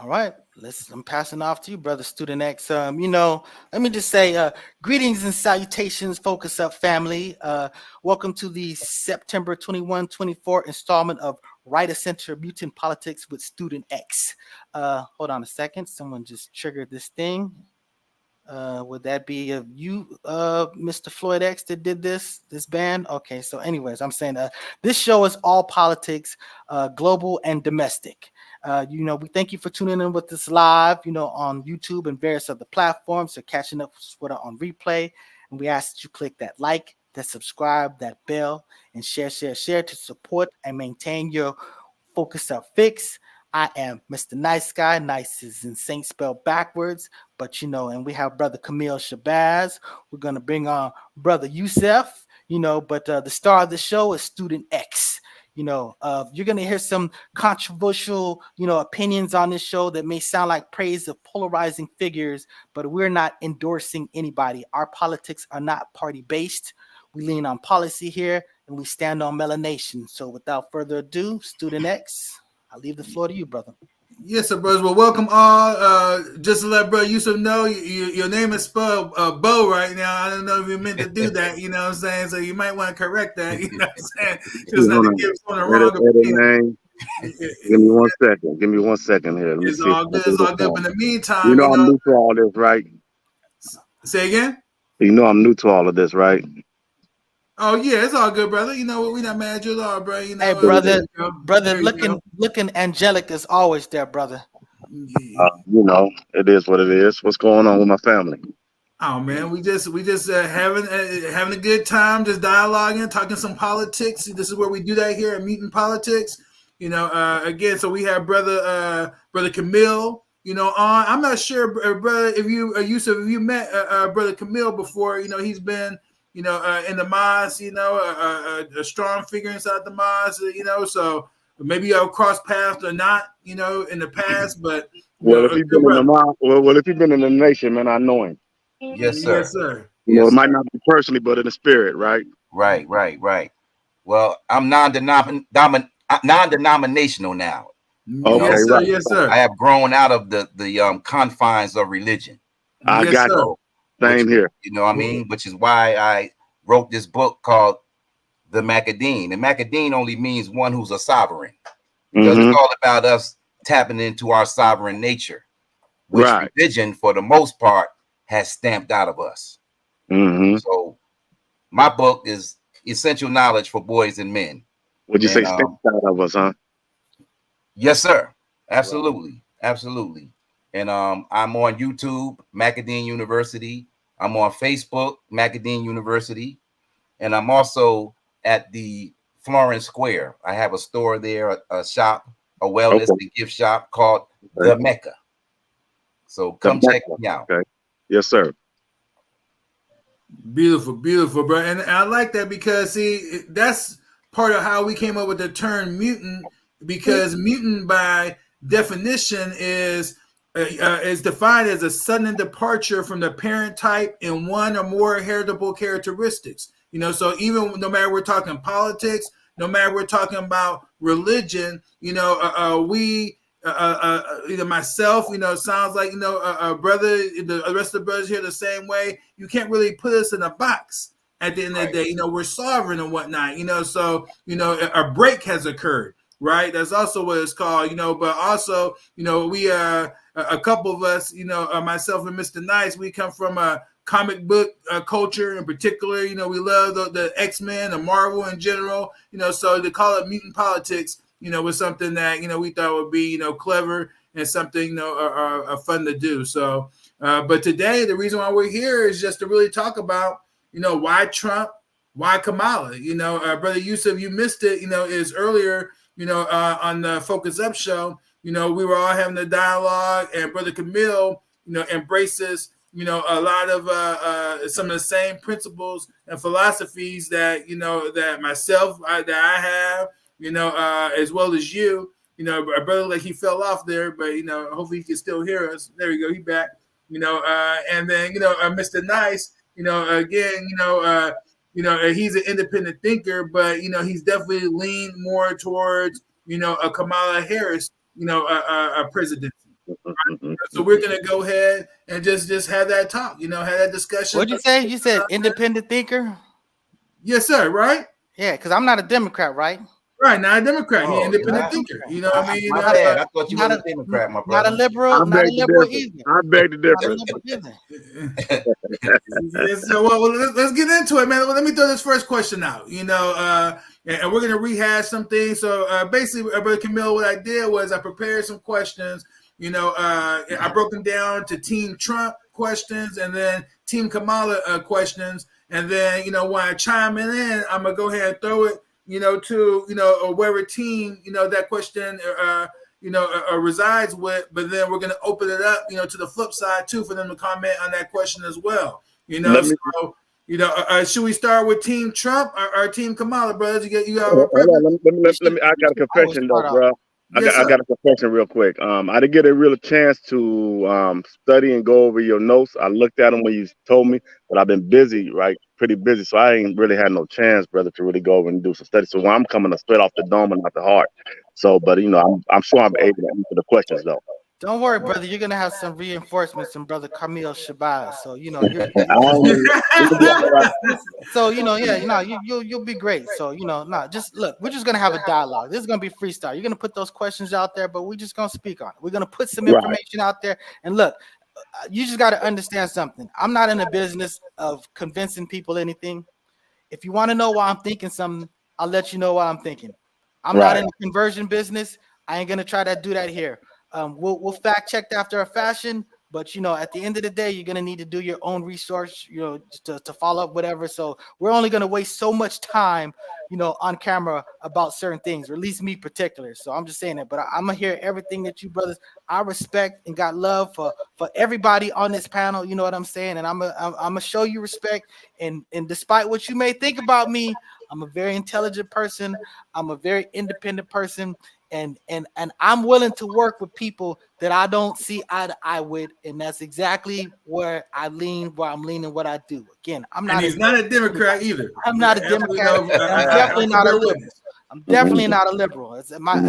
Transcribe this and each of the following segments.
All right, I'm passing off to you, brother Student X. Let me just say, greetings and salutations, Focus Up family. Welcome to the September 21, 24 installment of Right of Center Mutant Politics with Student X. Hold on a second, someone just triggered this thing. Would that be of you, Mr. Floyd X, that did this band? Okay, so anyways, I'm saying this show is all politics, global and domestic. We thank you for tuning in with us live, on YouTube and various other platforms. So catching up with us on replay, and we ask that you click that like, that subscribe, that bell, and share to support and maintain your Focus Up Fix. I am Mr. Nice Guy. Nice is in Saint spelled backwards, but and we have Brother Camille Shabazz. We're gonna bring on Brother Youssef, but the star of the show is Student X. You're gonna hear some controversial, opinions on this show that may sound like praise of polarizing figures, but we're not endorsing anybody. Our politics are not party based. We lean on policy here, and we stand on melanation. So, without further ado, Student X, I leave the floor to you, brother. Yes, sir, brothers. Well, welcome all. Just to let Brother Yusuf know, your name is spelled Bo right now. I don't know if you meant to do that, you know what I'm saying? So you might want to correct that, you know what I'm saying? Just not to give someone the wrong opinion. Give me 1 second. Give me 1 second here. Let me it's see all good. It's all good. But in the meantime, I'm new to all this, right? Say again? I'm new to all of this, right? Oh yeah, it's all good, brother. You know what? We not mad at you at all, bro. Hey, brother, looking angelic as always, there, brother. It is what it is. What's going on with my family? Oh man, we just having a good time, just dialoguing, talking some politics. This is where we do that here at Mutant Politics. Again, so we have brother Camille. On. I'm not sure, brother, if you met brother Camille before. He's been. In the mosque, a strong figure inside the mosque, so maybe y'all cross paths or not, in the past, but if he's been in the mosque, if he's been in the nation, man, I know him. Yes, sir. Yes, sir. It might not be personally, but in the spirit, right? Right. Well, I'm non-denominational now. Okay, yes, sir. right. Yes, sir. I have grown out of the confines of religion. I got you. Same here. You know what I mean? Which is why I wrote this book called The Macadine. And Macadine only means one who's a sovereign. Because it's all about us tapping into our sovereign nature, which religion, for the most part, has stamped out of us. So my book is essential knowledge for boys and men. Would you say stamped out of us, huh? Yes, sir. Absolutely. Absolutely. And I'm on YouTube, Macadine University. I'm on Facebook, Macadine University. And I'm also at the Florence Square. I have a store there, a shop, a wellness and gift shop called The Mecca. So come check me out. Okay. Yes, sir. Beautiful, bro. And I like that because, see, that's part of how we came up with the term mutant, because mutant by definition is defined as a sudden departure from the parent type in one or more heritable characteristics. So even no matter we're talking politics, no matter we're talking about religion, we myself, sounds like brother, the rest of the brothers here the same way. You can't really put us in a box. At the end of the day, we're sovereign and whatnot. So a break has occurred. Right, that's also what it's called, but also, we a couple of us, myself and Mr. Nice, we come from a comic book culture in particular. We love the X-Men, the Marvel in general, so to call it mutant politics, was something that, we thought would be, clever and something, fun to do. So, but today, the reason why we're here is just to really talk about, why Trump, why Kamala. Brother Yusuf, you missed it, is earlier, on the Focus Up show, we were all having a dialogue, and Brother Camille, embraces, a lot of some of the same principles and philosophies that, that myself, that I have, as well as you, a brother, like he fell off there, but, hopefully he can still hear us. There we go. He back, and then, Mr. Nice, again, he's an independent thinker, but, he's definitely leaned more towards, a Kamala Harris, a presidency. So we're gonna go ahead and just have that talk, have that discussion. What'd you say? You said independent thinker? Yes, sir. Right? Yeah, because I'm not a Democrat, right? Right. Not a Democrat. You're an independent not thinker. You know what I mean? My bad. I thought you were a Democrat, my Not brother. a liberal, I not a beg the liberal difference. either. I beg the Not a difference. liberal either. So let's get into it, man. Well, let me throw this first question out. And we're gonna rehash some things. So basically, Brother Camille, what I did was I prepared some questions. I broke them down to Team Trump questions and then Team Kamala questions. And then, when I chime it in, I'm gonna go ahead and throw it, to wherever team that question resides with. But then we're gonna open it up, to the flip side too, for them to comment on that question as well. Should we start with Team Trump or Team Kamala, brothers? You got Hold on, let me. I got a confession though, bro. I got a confession real quick. I didn't get a real chance to study and go over your notes. I looked at them when you told me, but I've been busy, right? Pretty busy, so I ain't really had no chance, brother, to really go over and do some study. So I'm coming straight off the dome and not the heart. So, but I'm sure I'm able to answer the questions though. Don't worry, brother. You're gonna have some reinforcements from Brother Camille Shabazz. So you'll be great. So just look. We're just gonna have a dialogue. This is gonna be freestyle. You're gonna put those questions out there, but we're just gonna speak on it. We're gonna put some information out there. And look, you just got to understand something. I'm not in the business of convincing people anything. If you want to know why I'm thinking something, I'll let you know why I'm thinking. I'm not in the conversion business. I ain't gonna try to do that here. We'll fact check after a fashion, but at the end of the day, you're gonna need to do your own research, to follow up whatever. So we're only gonna waste so much time, on camera about certain things, or at least me particular. So I'm just saying that. But I'm gonna hear everything that you brothers. I respect and got love for everybody on this panel. You know what I'm saying? And I'm gonna show you respect. And despite what you may think about me, I'm a very intelligent person. I'm a very independent person. And I'm willing to work with people that I don't see eye to eye with, and that's exactly where I'm leaning, what I do. Again, I'm not. And he's not a Democrat either. I'm not a Democrat. I'm definitely not a liberal. I'm definitely not a liberal. It's my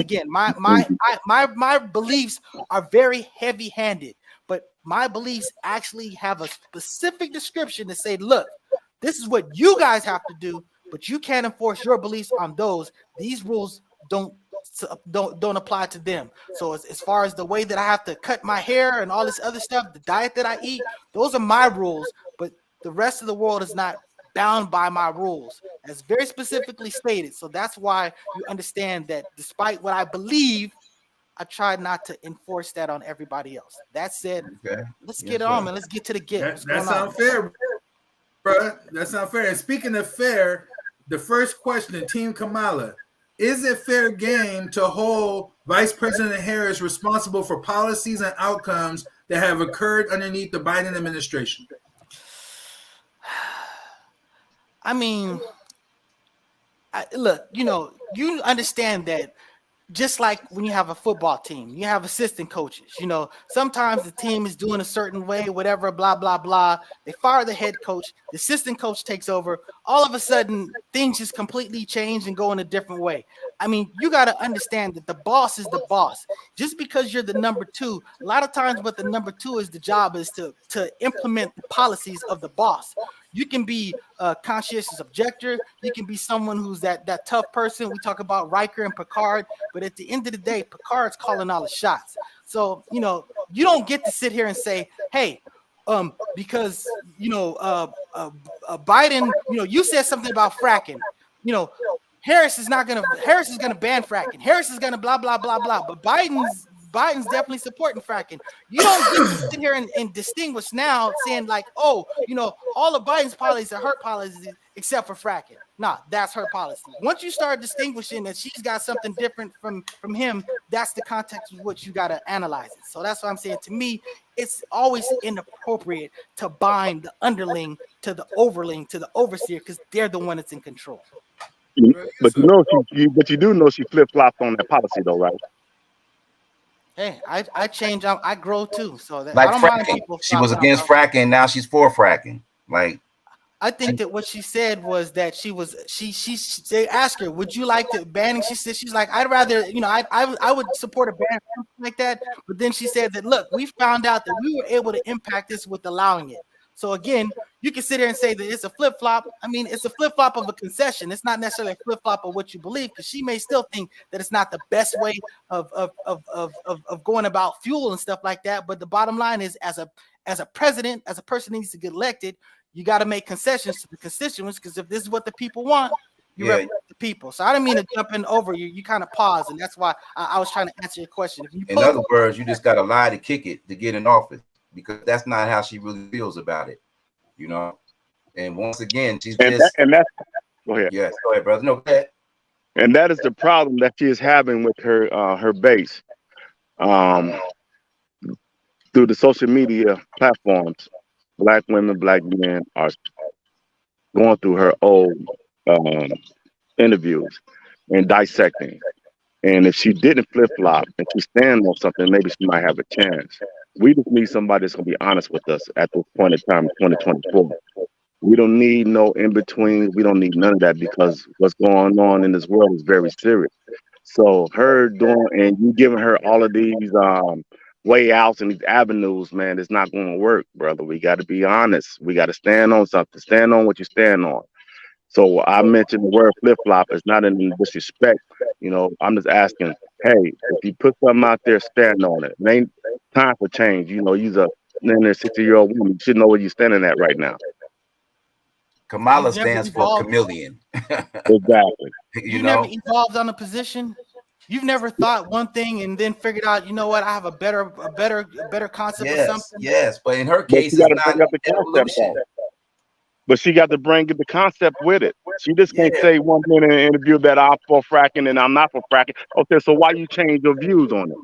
beliefs are very heavy-handed, but my beliefs actually have a specific description to say, look, this is what you guys have to do, but you can't enforce your beliefs on those. These rules don't apply to them. So as far as the way that I have to cut my hair and all this other stuff, the diet that I eat, those are my rules, but the rest of the world is not bound by my rules, as very specifically stated. So that's why you understand that despite what I believe, I try not to enforce that on everybody else. That said, let's get on, man. Let's get to the get. That sounds fair, bro. That sounds fair. And speaking of fair, the first question, Team Kamala, is it fair game to hold Vice President Harris responsible for policies and outcomes that have occurred underneath the Biden administration? I mean, look, you understand that just like when you have a football team, you have assistant coaches, sometimes the team is doing a certain way, whatever, blah, blah, blah. They fire the head coach, the assistant coach takes over. All of a sudden, things just completely change and go in a different way. I mean, you got to understand that the boss is the boss. Just because you're the number two, a lot of times what the number two is, the job is to implement the policies of the boss. You can be a conscientious objector. You can be someone who's that tough person. We talk about Riker and Picard, but at the end of the day, Picard's calling all the shots. So, you don't get to sit here and say, hey, because, Biden, you said something about fracking, Harris is gonna ban fracking. Harris is gonna blah, blah, blah, blah. But Biden's definitely supporting fracking. You don't get to sit here and distinguish now saying like, oh, all of Biden's policies are her policies except for fracking. Nah, that's her policy. Once you start distinguishing that she's got something different from him, that's the context of what you got to analyze it. So that's what I'm saying. To me, it's always inappropriate to bind the underling to the overling to the overseer because they're the one that's in control. But you do know she flip-flopped on that policy though, right? Hey, I change. I grow too. So that like I don't fracking. mind people. She was against fracking. Now she's for fracking. Like I think that what she said was that they asked her, would you like to banning? She said, she's like, I'd rather, I would support a ban or something like that. But then she said that, look, we found out that we were able to impact this with allowing it. So again, you can sit there and say that it's a flip flop. I mean, it's a flip flop of a concession. It's not necessarily a flip flop of what you believe, because she may still think that it's not the best way of going about fuel and stuff like that. But the bottom line is, as a president, as a person who needs to get elected, you got to make concessions to the constituents, because if this is what the people want, you represent the people. So I didn't mean to jump in over you. You kind of paused, and that's why I was trying to answer your question. In other words, you just got to lie to kick it to get in office, because that's not how she really feels about it, you know. And once again, she's that's go ahead. Yes, go ahead, brother. No, go ahead. And that is the problem that she is having with her base, through the social media platforms. Black women, black men are going through her old interviews and dissecting. And if she didn't flip flop and she stand on something, maybe she might have a chance. We just need somebody that's going to be honest with us at this point in time, 2024. We don't need no in between. We don't need none of that, because what's going on in this world is very serious. So her doing and you giving her all of these way outs and these avenues, man, it's not going to work, brother. We got to be honest. We got to stand on something. Stand on what you stand on. So I mentioned the word flip flop. It's not in disrespect. You know, I'm just asking, hey, if you put something out there, stand on it. It ain't time for change. You know, you're a 60-year-old woman. You should know where you're standing at right now. Kamala stands for chameleon. Exactly. You never evolved on a position. You've never thought one thing and then figured out, you know what, I have a better concept of something. Yes, but in her case, it's not evolution. But she got to bring the concept with it. She just can't say one thing in an interview that I'm for fracking and I'm not for fracking. Okay, so why you change your views on it?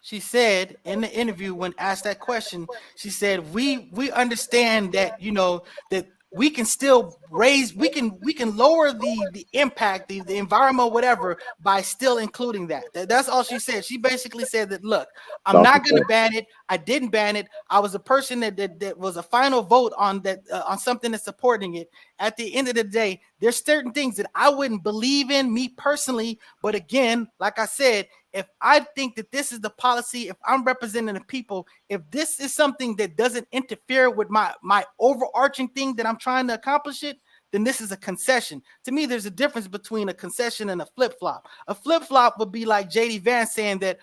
She said in the interview, when asked that question, she said, we understand that, you know, that we can still raise, we can lower the impact, the environment, whatever, by still including that. That's all she said. She basically said that, look, I'm not going to ban it. I didn't ban it. I was a person that was a final vote on that, on something that's supporting it. At the end of the day, there's certain things that I wouldn't believe in, me personally. But again, like I said, if I think that this is the policy, if I'm representing the people, if this is something that doesn't interfere with my overarching thing that I'm trying to accomplish it, then this is a concession. To me, there's a difference between a concession and a flip-flop. A flip-flop would be like J.D. Vance saying that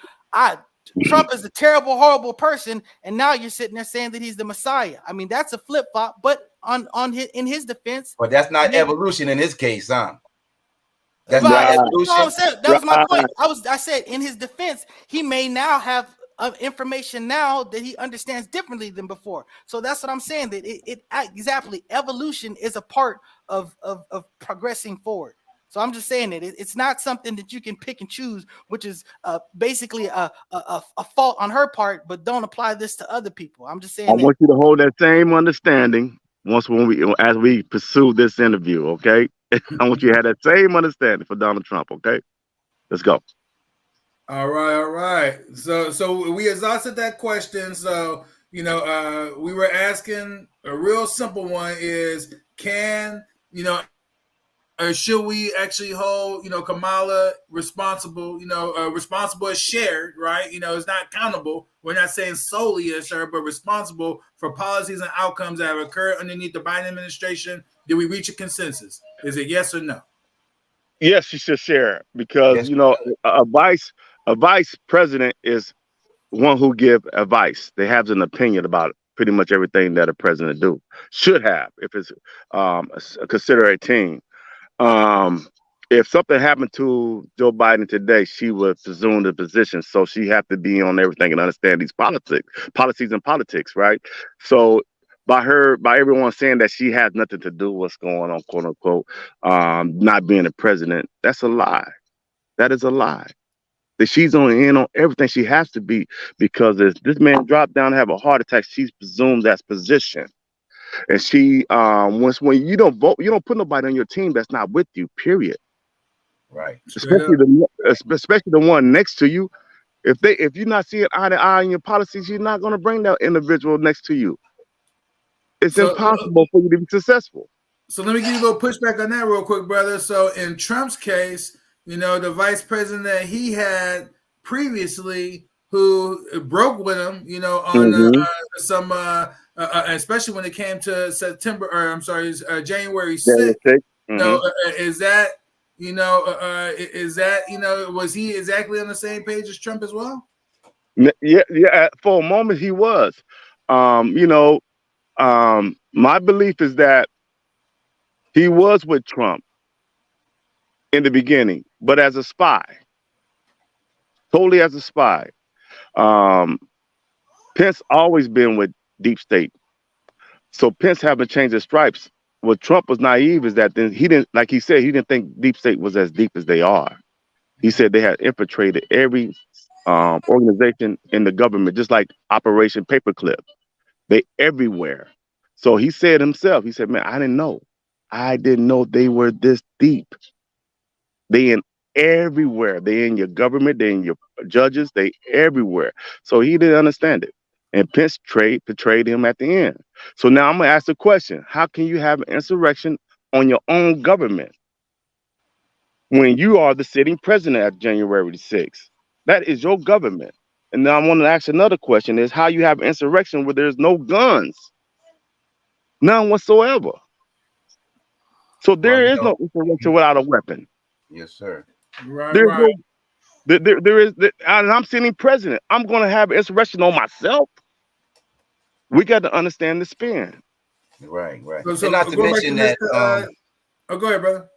Trump is a terrible, horrible person, and now you're sitting there saying that he's the Messiah. I mean, that's a flip-flop, but in his defense. But that's not evolution in his case, huh? That's not evolution. That was my point. I said in his defense, he may now have information now that he understands differently than before. So that's what I'm saying. That it exactly, evolution is a part of progressing forward. So I'm just saying that it's not something that you can pick and choose, which is basically a fault on her part, but don't apply this to other people. I'm just saying. I want you to hold that same understanding as we pursue this interview, okay? I want you to have that same understanding for Donald Trump, okay? Let's go. All right. So we exhausted that question. So, you know, we were asking a real simple one is, should we actually hold, Kamala responsible? Responsible is shared, right? It's not accountable. We're not saying solely as her, but responsible for policies and outcomes that have occurred underneath the Biden administration. Did we reach a consensus? Is it yes or no? Yes, she should share, because a vice president is one who give advice. They have an opinion about pretty much everything that a president should have, if it's consider a team. If something happened to Joe Biden today, she would presume the position. So she have to be on everything and understand these policies and politics, right? So by everyone saying that she has nothing to do with what's going on, quote unquote, not being a president, that's a lie. That is a lie. That she's in on everything she has to be, because if this man dropped down to have a heart attack, she's presumed that's position. And she, when you don't vote, you don't put nobody on your team that's not with you, period. Right. Especially the one next to you. If you're not seeing eye to eye in your policies, you're not going to bring that individual next to you. It's impossible for you to be successful. So let me give you a little pushback on that real quick, brother. So in Trump's case, you know, the vice president that he had previously who broke with him, you know, on some, especially when it came to September, or I'm sorry, January 6th. So is that, you know, was he exactly on the same page as Trump as well? Yeah. For a moment, he was. You know, my belief is that he was with Trump in the beginning, but as a spy, totally as a spy. Pence always been with deep state, so Pence haven't changed his stripes. What Trump was naive is that then he didn't, like he said, he didn't think deep state was as deep as they are. He said they had infiltrated every organization in the government, just like Operation Paperclip. They everywhere. So he said himself, he said, man, I didn't know. I didn't know they were this deep. They in everywhere. They in your government, they in your judges, they everywhere. So he didn't understand it. And Pence betrayed him at the end. So now I'm gonna ask the question: how can you have an insurrection on your own government when you are the sitting president at January the 6th? That is your government. And now I want to ask another question: is how you have insurrection where there's no guns, none whatsoever. So there is no insurrection without a weapon. Yes, sir. Right, There's right. no, there is, and I'm sitting president. I'm going to have insurrection on myself. We got to understand the spin. Right, right. So and not to mention that. Go ahead, brother.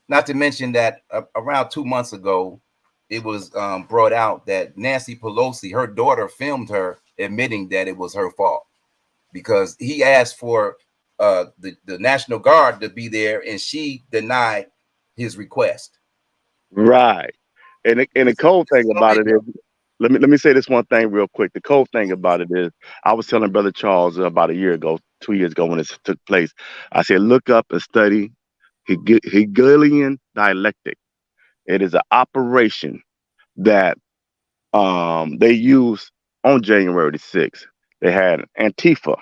Not to mention that around 2 months ago, it was brought out that Nancy Pelosi, her daughter, filmed her admitting that it was her fault because he asked for the National Guard to be there, and she denied his request. Right. And the cold thing about it is, let me say this one thing real quick. The cold thing about it is, I was telling Brother Charles about a year ago, 2 years ago when this took place, I said, look up and study Hegelian dialectic. It is an operation that they used on January the 6th. They had Antifa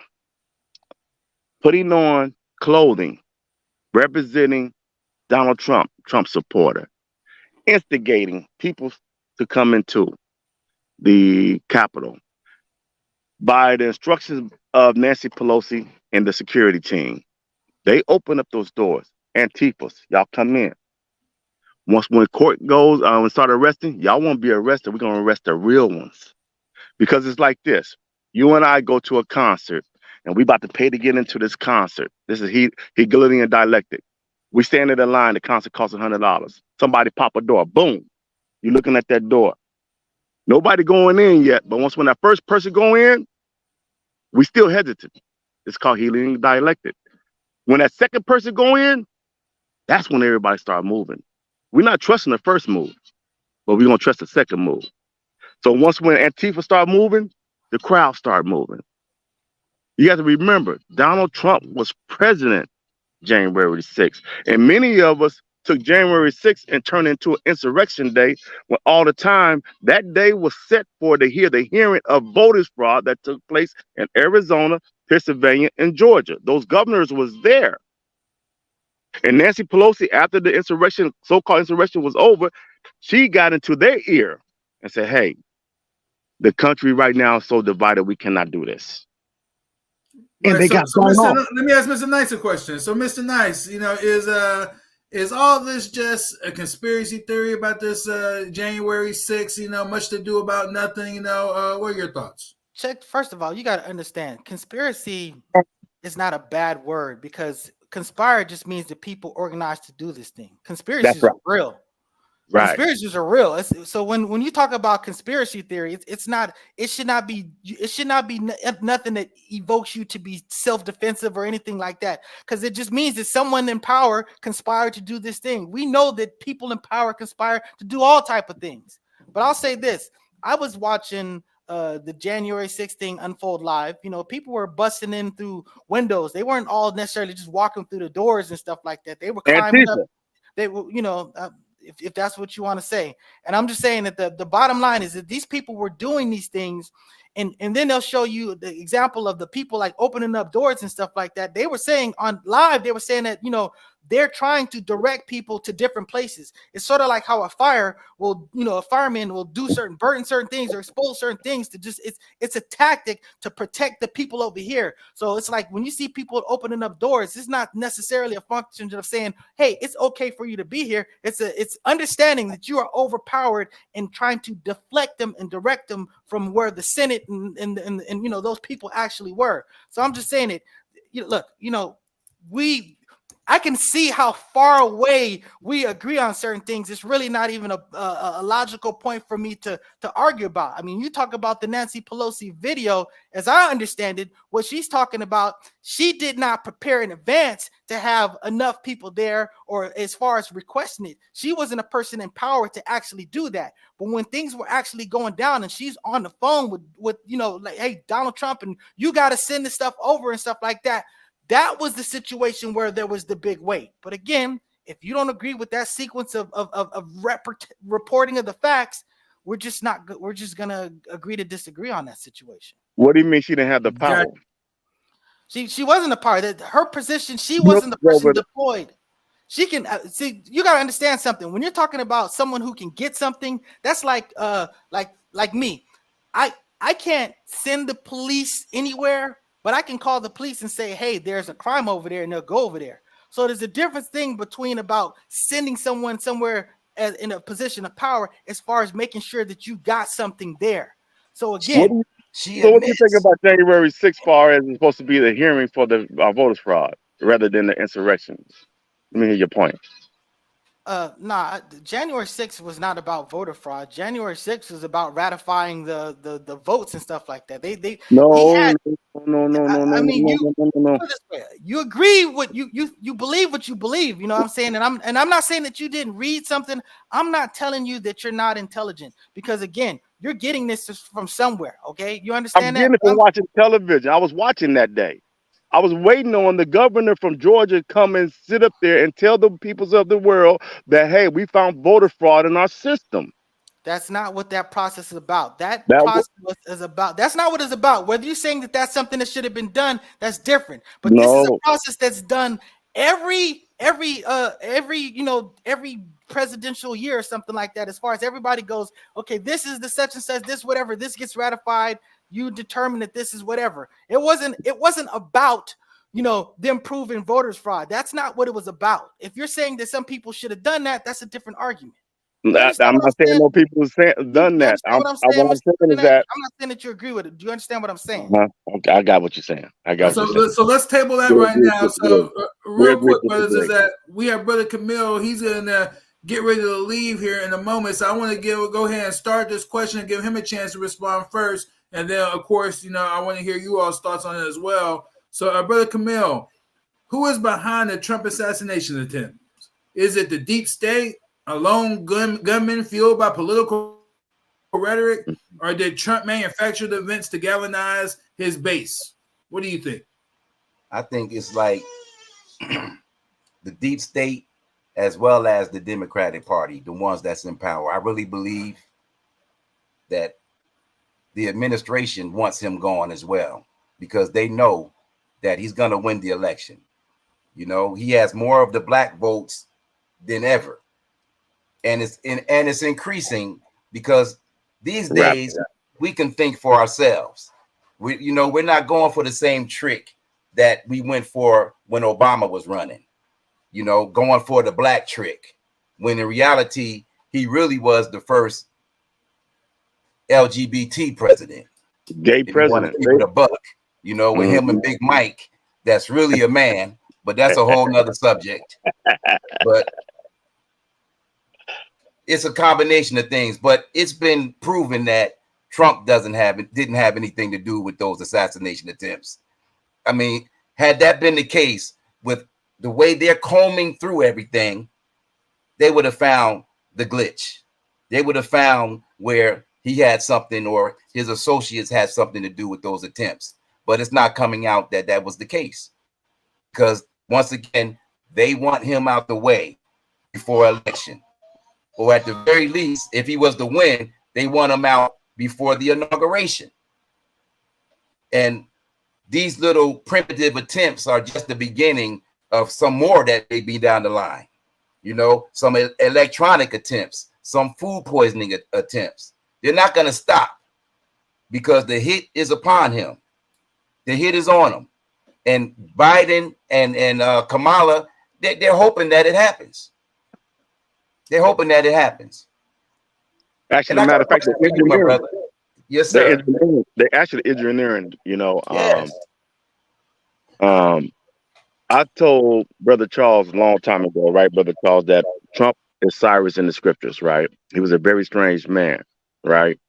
putting on clothing representing Donald Trump, Trump supporter, instigating people to come into the Capitol by the instructions of Nancy Pelosi and the security team. They open up those doors. Antifas, y'all come in. When court goes and start arresting, y'all won't be arrested. We're gonna arrest the real ones. Because it's like this. You and I go to a concert and we about to pay to get into this concert. This is Hegelian dialectic. We stand in the line, the concert costs $100. Somebody pop a door, boom. You're looking at that door. Nobody going in yet, but when that first person go in, we still hesitant. It's called Hegelian dialectic. When that second person go in, that's when everybody start moving. We're not trusting the first move, but we're gonna trust the second move. So when Antifa start moving, the crowd start moving. You have to remember, Donald Trump was president January 6th. And many of us took January 6th and turned into an insurrection day when all the time that day was set for the hearing of voters fraud that took place in Arizona, Pennsylvania, and Georgia. Those governors was there. And Nancy Pelosi, after the insurrection, so-called insurrection was over, she got into their ear and said, hey, the country right now is so divided, we cannot do this. And they got thrown off. Let me ask Mr. Nice a question. So, Mr. Nice, you know, is all this just a conspiracy theory about this January 6th, you know, much to do about nothing, you know? What are your thoughts? Check, first of all, you got to understand, conspiracy is not a bad word because conspire just means that people organized to do this thing. Conspiracies are real. Right. Conspiracies are real. So when you talk about conspiracy theory, it should not be nothing that evokes you to be self-defensive or anything like that, because it just means that someone in power conspired to do this thing. We know that people in power conspire to do all type of things. But I'll say this: I was watching the January 6th thing unfold live. You know, people were busting in through windows. They weren't all necessarily just walking through the doors and stuff like that. They were climbing up. They were, if that's what you want to say. And I'm just saying that the bottom line is that these people were doing these things, and then they'll show you the example of the people like opening up doors and stuff like that. They were saying on live, they were saying that, you know, they're trying to direct people to different places. It's sort of like how a fire will, you know, a fireman will do burn certain things or expose certain things to just, it's a tactic to protect the people over here. So it's like when you see people opening up doors, it's not necessarily a function of saying, hey, it's okay for you to be here. It's understanding that you are overpowered and trying to deflect them and direct them from where the Senate and you know, those people actually were. So I'm just saying it. Look, you know, I can see how far away we agree on certain things. It's really not even a logical point for me to argue about. I mean, you talk about the Nancy Pelosi video, as I understand it, what she's talking about, she did not prepare in advance to have enough people there, or as far as requesting it. She wasn't a person in power to actually do that. But when things were actually going down and she's on the phone with you know, like, hey, Donald Trump, and you got to send this stuff over and stuff like that, that was the situation where there was the big wait. But again, if you don't agree with that sequence of reporting of the facts, we're just gonna agree to disagree on that situation. What do you mean she didn't have the power? She wasn't a part of her position. She wasn't the person deployed. She can see. You gotta understand something. When you're talking about someone who can get something, that's like me. I can't send the police anywhere, but I can call the police and say, hey, there's a crime over there, and they'll go over there. So there's a different thing between about sending someone somewhere in a position of power as far as making sure that you got something there. So again, what do you think about January 6th, far as it's supposed to be the hearing for the voters fraud rather than the insurrections? Let me hear your point. January 6th was not about voter fraud. January 6th was about ratifying the votes and stuff like that. No. I mean, you agree what you believe what you believe, you know what I'm saying? And I'm not saying that you didn't read something. I'm not telling you that you're not intelligent, because again, you're getting this from somewhere, okay? You understand that? I'm getting it from watching television. I was watching that day. I was waiting on the governor from Georgia to come and sit up there and tell the peoples of the world that, hey, we found voter fraud in our system. That's not what that process is about. That's not what it's about. Whether you're saying that that's something that should have been done, that's different. But this is a process that's done every presidential year or something like that. As far as everybody goes, okay, this is the such and such, this whatever, this gets ratified. You determine that this is whatever. It wasn't about, you know, them proving voters fraud. That's not what it was about. If you're saying that some people should have done that, that's a different argument. I'm not saying no people done that. What I'm saying is that I'm not saying that you agree with it. Do you understand what I'm saying? Okay, I got what you're saying. So let's table that right now. So real quick, brothers, is that we have Brother Camille. He's gonna get ready to leave here in a moment. So I want to go ahead and start this question and give him a chance to respond first. And then, of course, you know, I want to hear you all's thoughts on it as well. So, Brother Camille, who is behind the Trump assassination attempt? Is it the deep state, a lone gunman fueled by political rhetoric, or did Trump manufacture the events to galvanize his base? What do you think? I think it's like the deep state as well as the Democratic Party, the ones that's in power. I really believe that the administration wants him gone as well, because they know that he's going to win the election. You know, he has more of the black votes than ever. And it's increasing, because these days we can think for ourselves. We're not going for the same trick that we went for when Obama was running, you know, going for the black trick, when in reality, he really was the first LGBT president, gay president, with a buck, you know, with him and Big Mike. That's really a man, but that's a whole nother subject. But it's a combination of things. But it's been proven that Trump didn't have anything to do with those assassination attempts. I mean, had that been the case, with the way they're combing through everything, they would have found the glitch. They would have found where he had something, or his associates had something to do with those attempts. But it's not coming out that that was the case, because once again, they want him out the way before election. or at the very least, if he was to win, they want him out before the inauguration. And these little primitive attempts are just the beginning of some more that may be down the line. You know, some electronic attempts, some food poisoning attempts. They're not going to stop because the hit is upon him. The hit is on him. And Biden and Kamala, they're hoping that it happens. They're hoping that it happens. Actually, as a matter of fact, they're engineering. Yes, sir. They're actually engineering, you know. Yes. I told Brother Charles a long time ago, right, Brother Charles, that Trump is Cyrus in the scriptures, right? He was a very strange man, right?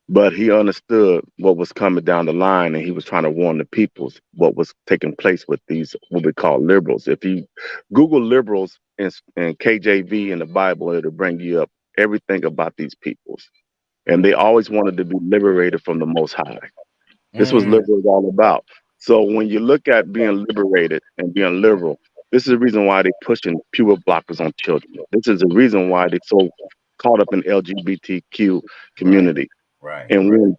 But he understood what was coming down the line, and he was trying to warn the peoples what was taking place with these, what we call liberals. If you Google liberals and KJV in the Bible, it'll bring you up everything about these peoples. And they always wanted to be liberated from the Most High. This was liberals all about. So when you look at being liberated and being liberal, this is the reason why they're pushing pure blockers on children. This is the reason why they're so caught up in LGBTQ community. Right. And when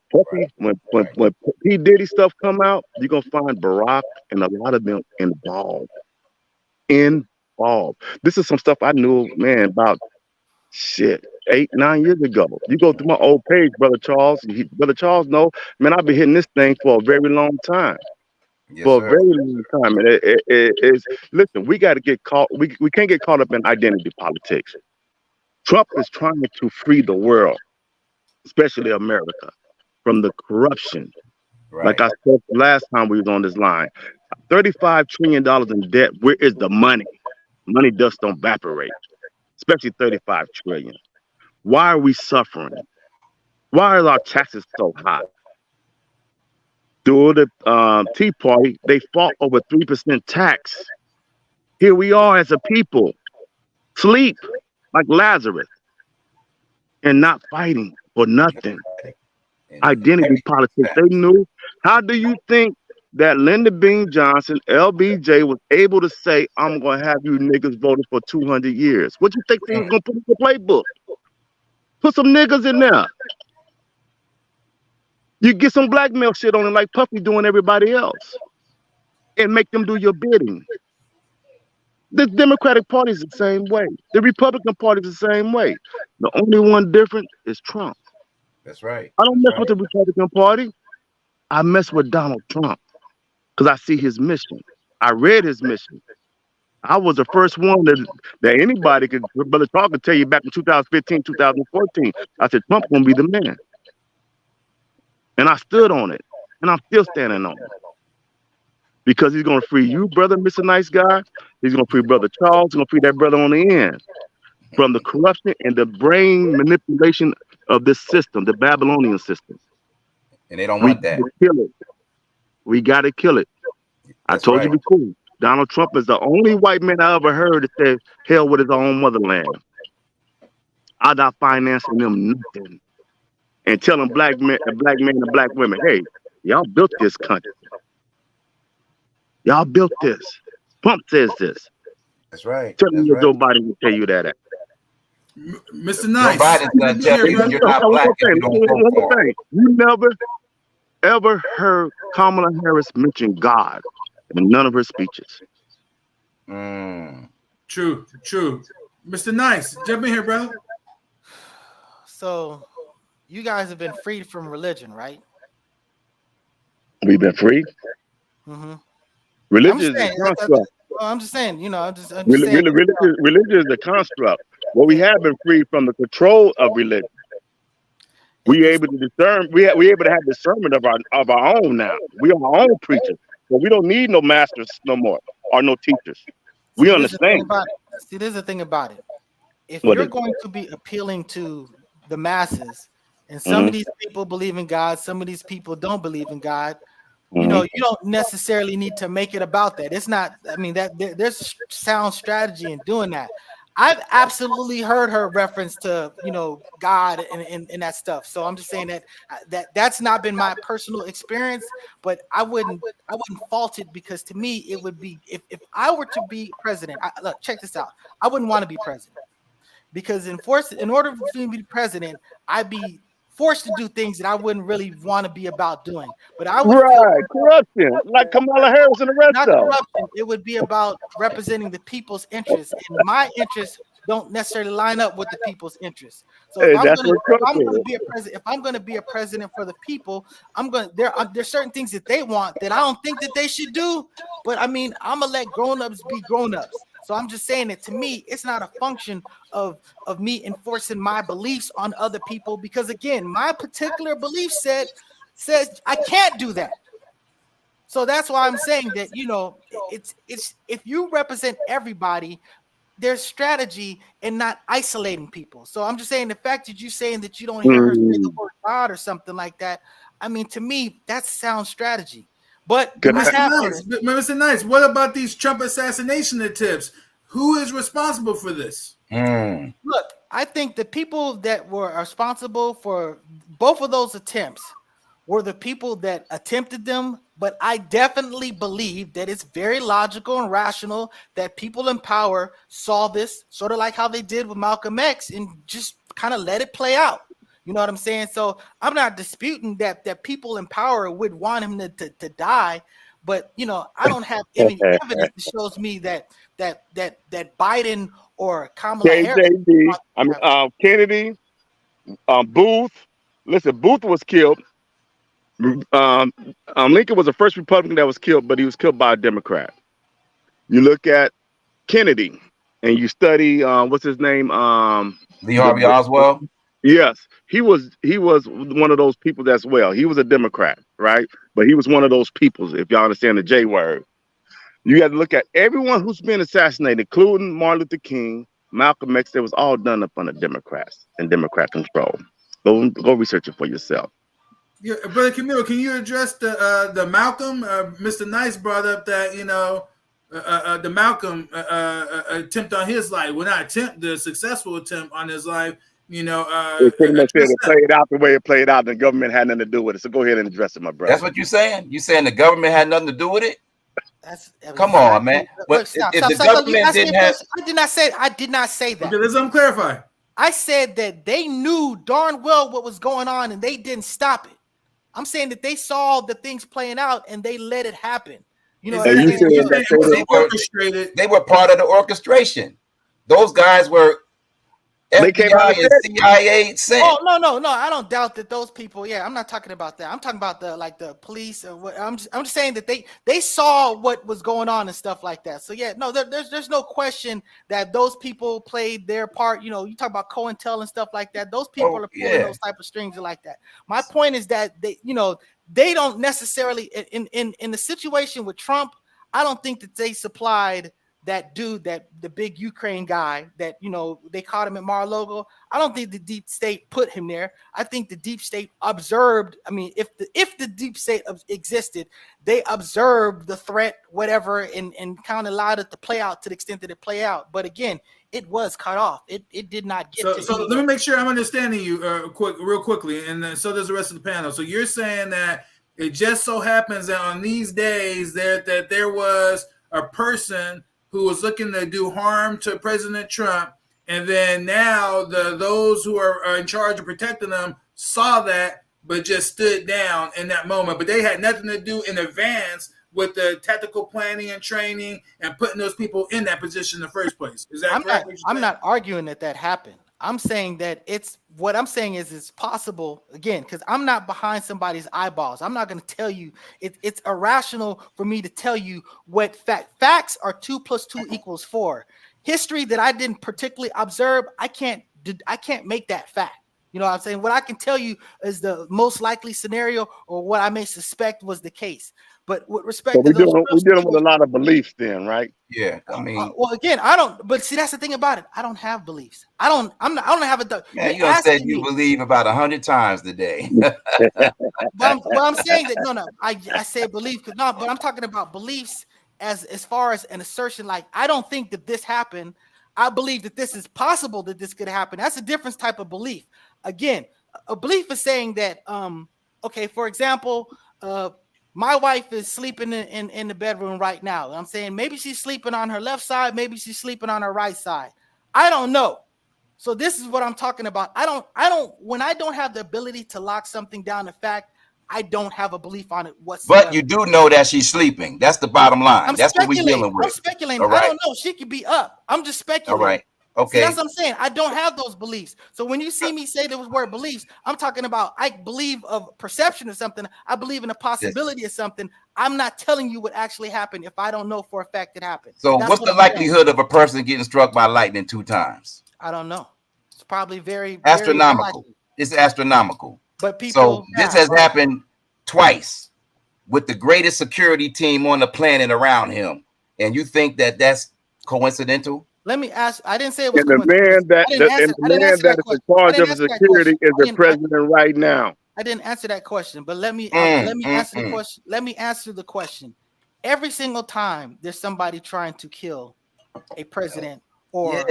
P. Diddy stuff come out, you're gonna find Barack and a lot of them involved. This is some stuff I knew, man, about 8-9 years ago. You go through my old page, Brother Charles. Brother Charles, no, man, I've been hitting this thing for a very long time. Yes, for sir. a very long time. And it's listen, we got to get caught. We can't get caught up in identity politics. Trump is trying to free the world, especially America, from the corruption. Right. Like I said last time we was on this line, $35 trillion in debt. Where is the money? Money dust don't evaporate, especially 35 trillion. Why are we suffering? Why are our taxes so high? During the Tea Party, they fought over 3% tax. Here we are as a people, sleep like Lazarus, and not fighting for nothing. Identity politics. They knew. How do you think that Lyndon B. Johnson, LBJ, was able to say, I'm going to have you niggas voted for 200 years? What you think they were going to put in the playbook? Put some niggas in there. You get some blackmail shit on it like Puffy doing everybody else and make them do your bidding. The Democratic Party is the same way. The Republican Party is the same way. The only one different is Trump. That's right. I don't mess with the Republican Party. I mess with Donald Trump because I see his mission. I read his mission. I was the first one that anybody could, Brother Charles could tell you back in 2015, 2014. I said, Trump's going to be the man. And I stood on it. And I'm still standing on it. Because he's going to free you, brother, Mr. Nice Guy. He's going to free Brother Charles. He's going to free that brother on the end from the corruption and the brain manipulation of this system, the Babylonian system. And they don't want that. Kill it. We got to kill it. That's I told right. you before, Donald Trump is the only white man I ever heard that said, hell with his own motherland. I'm not financing them nothing. And telling black men and black women, hey, y'all built this country. Y'all built this. Trump says this. That's right. Tell me That's where right. Joe Biden will tell you that at. Mr. Nice. Joe Biden's gonna tell you you're not black if you don't vote for him. You never, ever heard Kamala Harris mention God in none of her speeches. True. Mr. Nice, jump in here, bro. So, you guys have been freed from religion, right? We've been free. Mm-hmm. Religion is a construct. I'm just saying, you know, I'm just saying. Religion is a construct. Well, we have been free from the control of religion. We able to discern. We able to have discernment of our own now. We are our own preachers, so we don't need no masters no more or no teachers. We understand. See, there's the thing about it. If What you're is it? going to be appealing to the masses, and some of these people believe in God, some of these people don't believe in God. You know, you don't necessarily need to make it about that. It's not. I mean, that there's sound strategy in doing that. I've absolutely heard her reference to, you know, God and that stuff. So I'm just saying that's not been my personal experience, but I wouldn't fault it, because to me it would be, if I were to be president. Look, check this out. I wouldn't want to be president. because in order for me to be president, I'd be forced to do things that I wouldn't really want to be about doing. But I would feel Right, corruption, like Kamala Harris and the rest not of them. corruption. It would be about representing the people's interests, and my interests don't necessarily line up with the people's interests. So Hey, that's what if Trump I'm going to is. be a president, if I'm going to be a president for the people, there's certain things that they want that I don't think that they should do. But I mean, I'm gonna let grown-ups be grown-ups. So I'm just saying that to me, it's not a function of me enforcing my beliefs on other people, because again, my particular belief says I can't do that. So that's why I'm saying that, it's if you represent everybody, there's strategy in not isolating people. So I'm just saying the fact that you're saying that you don't hear her say the Mm. word God or something like that, I mean, to me, that sounds strategy. But Good. what's happening? Mr. Nice, what about these Trump assassination attempts? Who is responsible for this? Look, I think the people that were responsible for both of those attempts were the people that attempted them, but I definitely believe that it's very logical and rational that people in power saw this, sort of like how they did with Malcolm X, and just kind of let it play out. You know what I'm saying? So I'm not disputing that people in power would want him to die, but I don't have any evidence that shows me that Biden or Kamala Harris. KJD, Kennedy, Booth. Listen, Booth was killed. Lincoln was the first Republican that was killed, but he was killed by a Democrat. You look at Kennedy, and you study what's his name? Lee Harvey Oswald. Yes, he was one of those people as well. He was a Democrat, right? But he was one of those people, if y'all understand the J word. You got to look at everyone who's been assassinated, including Martin Luther King, Malcolm X. It was all done up under Democrats and Democrat control. Go research it for yourself. Yeah, Brother Camilo, can you address the Malcolm? Mr. Nice brought up that the Malcolm attempt on his life. Well, not attempt, the successful attempt on his life. It pretty much said it played out the way it played out. The government had nothing to do with it. So go ahead and address it, my brother. That's what you're saying. You saying the government had nothing to do with it? Come exactly. on, man. But if the government didn't have, I did not say that. Okay, let's clarify. I said that they knew darn well what was going on and they didn't stop it. I'm saying that they saw the things playing out and they let it happen. You know, they were part of the orchestration. Those guys were FBI and CIA sent. Oh no! I don't doubt that those people. Yeah, I'm not talking about that. I'm talking about the police. Or what, I'm just saying that they saw what was going on and stuff like that. So yeah, no, there's no question that those people played their part. You talk about COINTEL and stuff like that. Those people are pulling those type of strings like that. My point is that they don't necessarily in the situation with Trump. I don't think that they supplied that dude, that the big Ukraine guy that they caught him at Mar-a-Lago. I don't think the deep state put him there. I think the deep state observed. I mean, if the deep state existed, they observed the threat, whatever, and kind of allowed it to play out to the extent that it play out. But again, it was cut off. It did not get. So let me make sure I'm understanding you real quickly, and then so does the rest of the panel. So you're saying that it just so happens that on these days that there was a person who was looking to do harm to President Trump, and then now those who are in charge of protecting them saw that, but just stood down in that moment. But they had nothing to do in advance with the tactical planning and training and putting those people in that position in the first place. Is that correct? I'm not arguing that happened. I'm saying that it's possible, again, because I'm not behind somebody's eyeballs. I'm not going to tell you it's irrational for me to tell you what facts are 2 + 2 = 4. History that I didn't particularly observe, I can't make that fact. You know what I'm saying? What I can tell you is the most likely scenario or what I may suspect was the case. But with respect to those, we're dealing with a lot of beliefs then, right? Yeah, I mean, well, again, I don't. But see, that's the thing about it. I don't have beliefs. I don't have a. Man, you said you believe about 100 times today. But I'm saying that no. I say belief because no. But I'm talking about beliefs as far as an assertion. Like I don't think that this happened. I believe that this is possible that this could happen. That's a different type of belief. Again, a belief is saying that okay, for example, my wife is sleeping in the bedroom right now. I'm saying maybe she's sleeping on her left side, maybe she's sleeping on her right side. I don't know. So this is what I'm talking about. When I don't have the ability to lock something down to fact, I don't have a belief on it whatsoever. But you do know that she's sleeping. That's the bottom line. That's what we're dealing with. I'm speculating. All right. I don't know. She could be up. I'm just speculating. All right. Okay. See, that's what I'm saying. I don't have those beliefs. So when you see me say the word beliefs, I'm talking about I believe of perception of something. I believe in a possibility of something. I'm not telling you what actually happened if I don't know for a fact it happened. So That's what's what the I'm likelihood of a person getting struck by lightning 2 times? I don't know. It's probably very astronomical. Very it's astronomical. But people, so this has happened twice with the greatest security team on the planet around him, and you think that that's coincidental? Let me ask. I didn't say it was. And the man that is in charge of security is the president right now. I didn't answer that question, but let me answer the question. Let me answer the question. Every single time there's somebody trying to kill a president or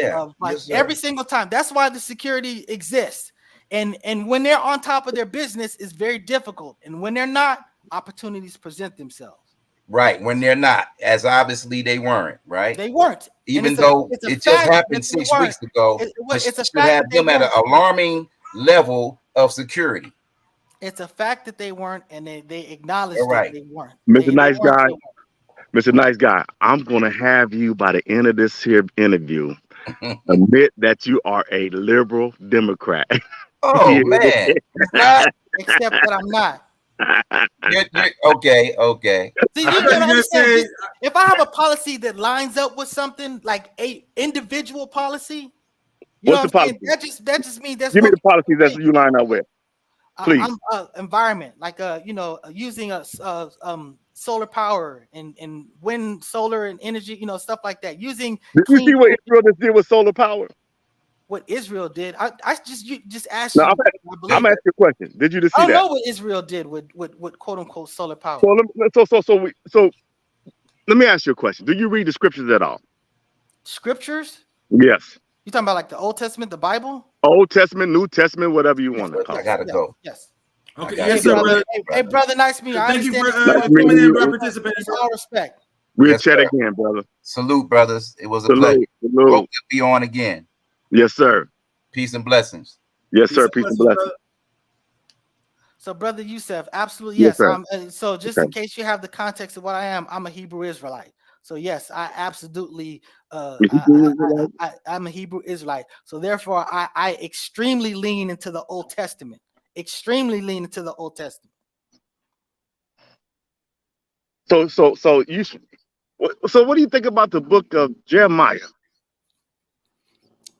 every single time. That's why the security exists. And when they're on top of their business, it's very difficult. And when they're not, opportunities present themselves. Right, when they're not, as obviously they weren't, right? They weren't. Even though it just happened 6 weeks ago, it's a fact have them at an alarming level of security. It's a fact that they weren't, and they acknowledge that they weren't. Mr. Nice Guy, Mr. Nice Guy, I'm going to have you by the end of this here interview admit that you are a liberal Democrat. Oh, man. Except that I'm not. Okay. See, you can understand, if I have a policy that lines up with something like a individual policy, what's the policy? That just means that's. Give me the policies that you line up with, please. Environment, like using solar power and wind, solar and energy, stuff like that. Using. Did you see what Israel just did with solar power? What Israel did, I just asked you. I'm asking you a question. Did you just see that? I don't know what Israel did with quote unquote solar power. So let me ask you a question. Do you read the scriptures at all? Scriptures? Yes. You talking about like the Old Testament, the Bible? Old Testament, New Testament, whatever you want to call it. I gotta go. Yes. Okay. Yes, sir, brother. Hey, brother, nice to meet you. Thank you for coming in, bro, participating. All respect. We'll chat again, brother. Salute, brothers. It was a pleasure. Hope to be on again. Yes, sir. Peace and blessings. Yes, sir. Peace and blessings. So, brother Yusef, absolutely yes. So, just in case you have the context of what I am, I'm a Hebrew Israelite. So, yes, I absolutely, I'm a Hebrew Israelite. So, therefore, I extremely lean into the Old Testament. Extremely lean into the Old Testament. So what do you think about the book of Jeremiah?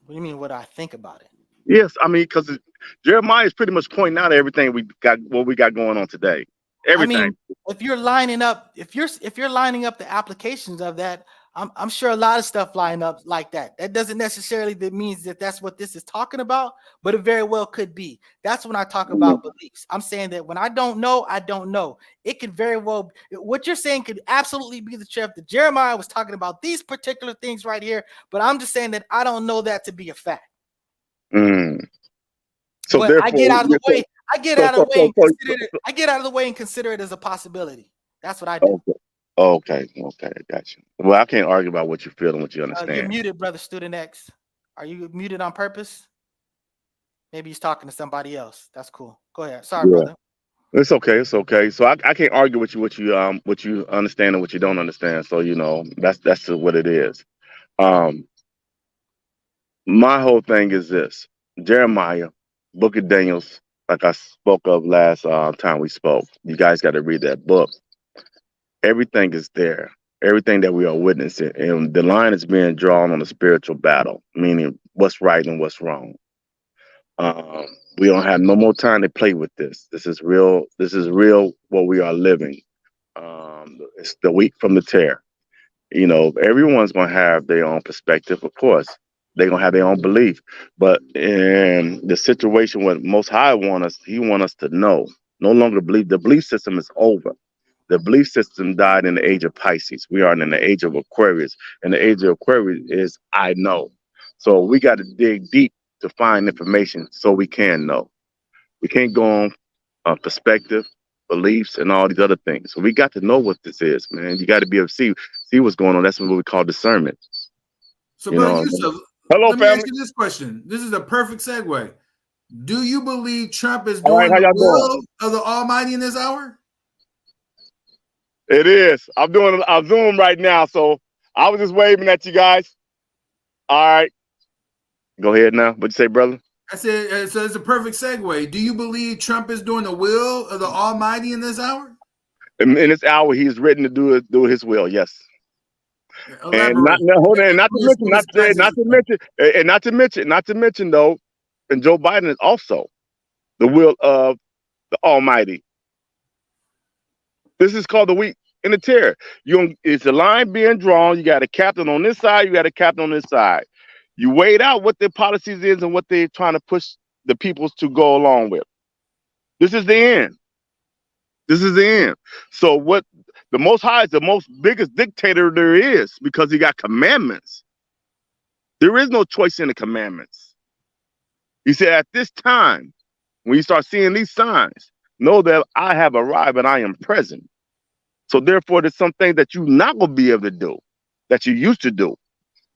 What do you mean? What I think about it? Yes, I mean, because Jeremiah is pretty much pointing out everything we got going on today. Everything. I mean, if you're lining up the applications of that, I'm sure a lot of stuff line up like that. That doesn't necessarily means that that's what this is talking about, but it very well could be. That's when I talk about beliefs. I'm saying that when I don't know, I don't know. It could very well, what you're saying could absolutely be the truth. That Jeremiah was talking about these particular things right here, but I'm just saying that I don't know that to be a fact. So but I get out of the way. I get out of the way and consider it as a possibility. That's what I do. Okay, got you. Well, I can't argue about what you feel and what you understand. You're muted, brother Student X. Are you muted on purpose? Maybe he's talking to somebody else. That's cool. Go ahead. Sorry, brother. It's okay. So I can't argue with you what you understand and what you don't understand. So that's what it is. My whole thing is this: Jeremiah, Book of Daniels, like I spoke of last time we spoke. You guys got to read that book. Everything is there. Everything that we are witnessing, and the line is being drawn on a spiritual battle, meaning what's right and what's wrong. We don't have no more time to play with this. This is real. This is real. What we are living. It's the wheat from the tare. Everyone's gonna have their own perspective. Of course, they're gonna have their own belief. But in the situation what Most High He want us to know. No longer believe. The belief system is over. The belief system died in the age of Pisces. We are in the age of Aquarius. And the age of Aquarius is I know. So we got to dig deep to find information so we can know. We can't go on perspective, beliefs, and all these other things. So we got to know what this is, man. You got to be able to see what's going on. That's what we call discernment. So, brother Yusuf, Hello, Let me family. ask you this question. This is a perfect segue. Do you believe Trump is All right, doing how the y'all will doing? of the Almighty in this hour? It is. I'm doing a Zoom right now, so I was just waving at you guys. All right. Go ahead now. What'd you say, brother? I said, so it's a perfect segue. Do you believe Trump is doing the will of the Almighty in this hour? In this hour, he is written to do his will. Yes. And not Elaborate. hold on, not to mention, What is not to mention, and not to mention though, and Joe Biden is also the will of the Almighty. This is called the wheat and the tear. It's a line being drawn. You got a captain on this side. You got a captain on this side. You weighed out what their policies is and what they're trying to push the peoples to go along with. This is the end. This is the end. So what the Most High is the most biggest dictator there is because he got commandments. There is no choice in the commandments. He said, at this time, when you start seeing these signs, know that I have arrived and I am present. So therefore, there's some things that you're not going to be able to do that you used to do,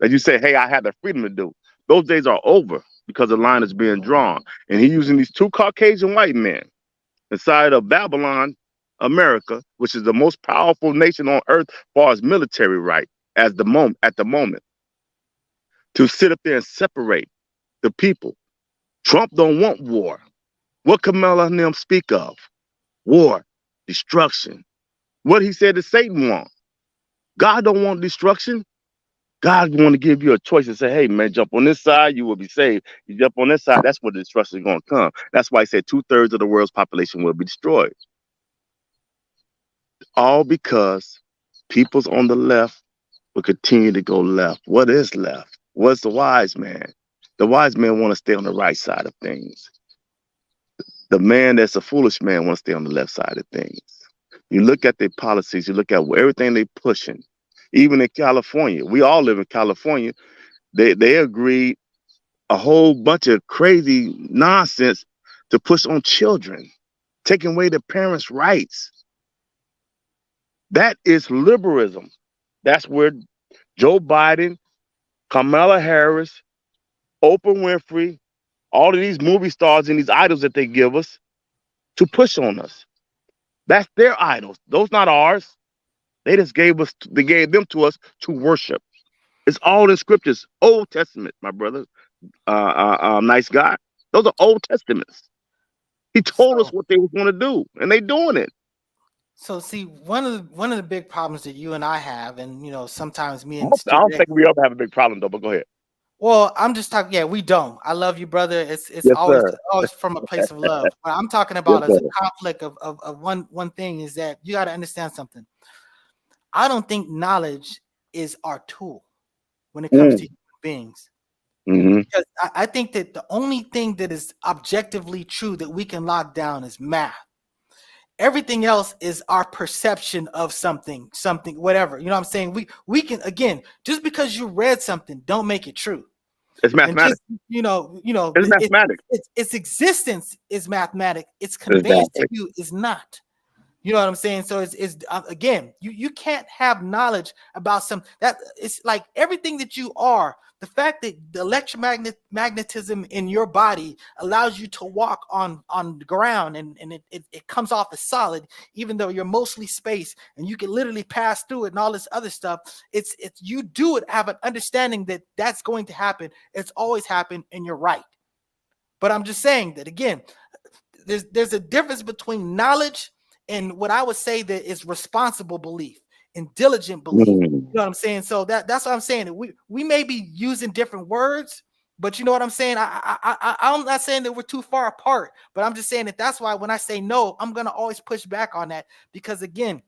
that you say, hey, I had the freedom to do. Those days are over because the line is being drawn. And he's using these two Caucasian white men inside of Babylon, America, which is the most powerful nation on earth as far as military right at the moment, to sit up there and separate the people. Trump don't want war. What Kamala and them speak of? War, destruction. What he said that Satan want. God don't want destruction. God want to give you a choice and say, hey, man, jump on this side, you will be saved. You jump on this side, that's where the destruction is going to come. That's why he said 2/3 of the world's population will be destroyed. All because peoples on the left will continue to go left. What is left? What's the wise man? The wise man want to stay on the right side of things. The man that's a foolish man want to stay on the left side of things. You look at their policies, you look at everything they're pushing. Even in California, we all live in California. They agreed a whole bunch of crazy nonsense to push on children, taking away their parents' rights. That is liberalism. That's where Joe Biden, Kamala Harris, Oprah Winfrey, all of these movie stars and these idols that they give us to push on us. That's their idols. Those not ours. They gave them to us to worship. It's all in scriptures. Old Testament, my brother. Nice guy. Those are Old Testaments. He told us what they were going to do, and they doing it. So see, one of the big problems that you and I have, and sometimes me and I don't think we ever have a big problem though. But go ahead. Well, I'm just talking. Yeah, we don't. I love you, brother. It's Yes, always sir. always from a place of love. What I'm talking Yes, about is sir. a conflict of one thing is that you got to understand something. I don't think knowledge is our tool when it comes to human beings. Because I think that the only thing that is objectively true that we can lock down is math. Everything else is our perception of something, whatever. You know what I'm saying? We can, again, just because you read something, don't make it true. It's mathematics. And just, it's mathematics. Its existence is mathematic. Its conveyance to you is not. You know what I'm saying? So it's again, you can't have knowledge about that. It's like everything that you are. The fact that the electromagnetism in your body allows you to walk on the ground and it comes off as solid, even though you're mostly space and you can literally pass through it and all this other stuff. It's you do it, have an understanding that that's going to happen. It's always happened, and you're right. But I'm just saying that again, there's a difference between knowledge and what I would say that is responsible belief and diligent belief. You know what I'm saying? So that's what I'm saying. We may be using different words, but you know what I'm saying? I'm not saying that we're too far apart, but I'm just saying that that's why when I say no, I'm going to always push back on that because, again,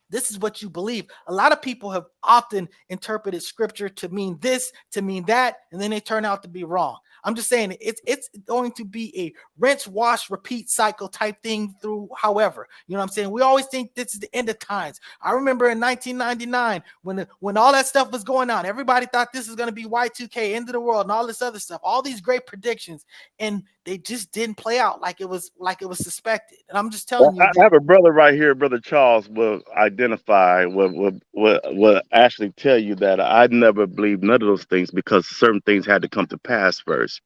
this is what you believe. A lot of people have often interpreted scripture to mean this, to mean that, and then they turn out to be wrong. I'm just saying it's going to be a rinse, wash, repeat cycle type thing through however. You know what I'm saying? We always think this is the end of times. I remember in 1999 when all that stuff was going on, everybody thought this is going to be Y2K, end of the world, and all this other stuff, all these great predictions, and they just didn't play out like it was suspected. And I'm just telling you, I have a brother right here, Brother Charles, will identify, will actually tell you that I never believed none of those things because certain things had to come to pass first.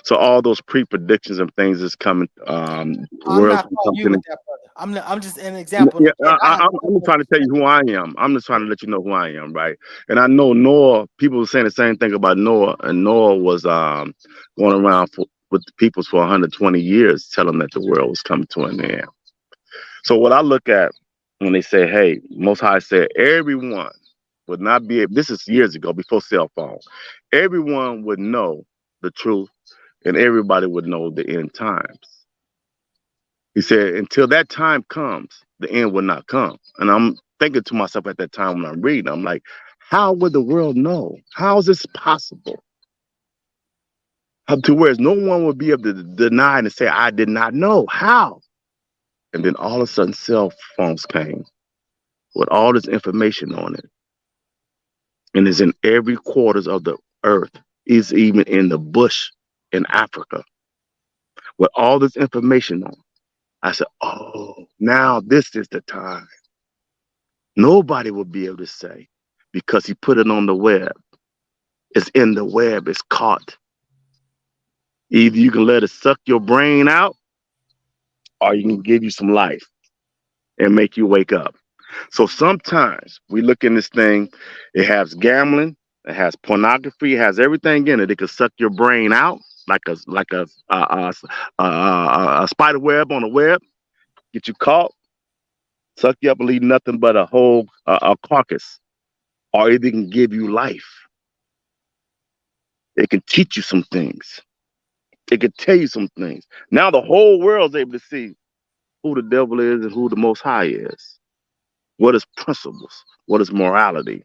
So all those pre-predictions and things is coming. I'm Worlds not following you coming. with that, brother. I'm just an example. Yeah, Again, I'm trying to tell you who I am. I'm just trying to let you know who I am, right? And I know Noah. People were saying the same thing about Noah, and Noah was going around with the peoples for 120 years, telling that the world was coming to an end. So what I look at when they say, "Hey, Most High said everyone would not be able," this is years ago, before cell phone, everyone would know the truth, and everybody would know the end times. He said, until that time comes, the end will not come. And I'm thinking to myself at that time when I'm reading, I'm like, how would the world know? How is this possible? Up to where no one would be able to deny and say, I did not know. How? And then all of a sudden, cell phones came with all this information on it. And it's in every quarters of the earth. It's even in the bush in Africa with all this information on it. I said, oh, now this is the time. Nobody will be able to say because he put it on the web. It's in the web. It's caught. Either you can let it suck your brain out or you can give you some life and make you wake up. So sometimes we look in this thing, it has gambling, it has pornography, it has everything in it. It could suck your brain out like a spider web on a web, get you caught, suck you up and leave nothing but a whole a carcass, or it can give you life. It can teach you some things. It can tell you some things. Now the whole world's able to see who the devil is and who the Most High is. What is principles? What is morality?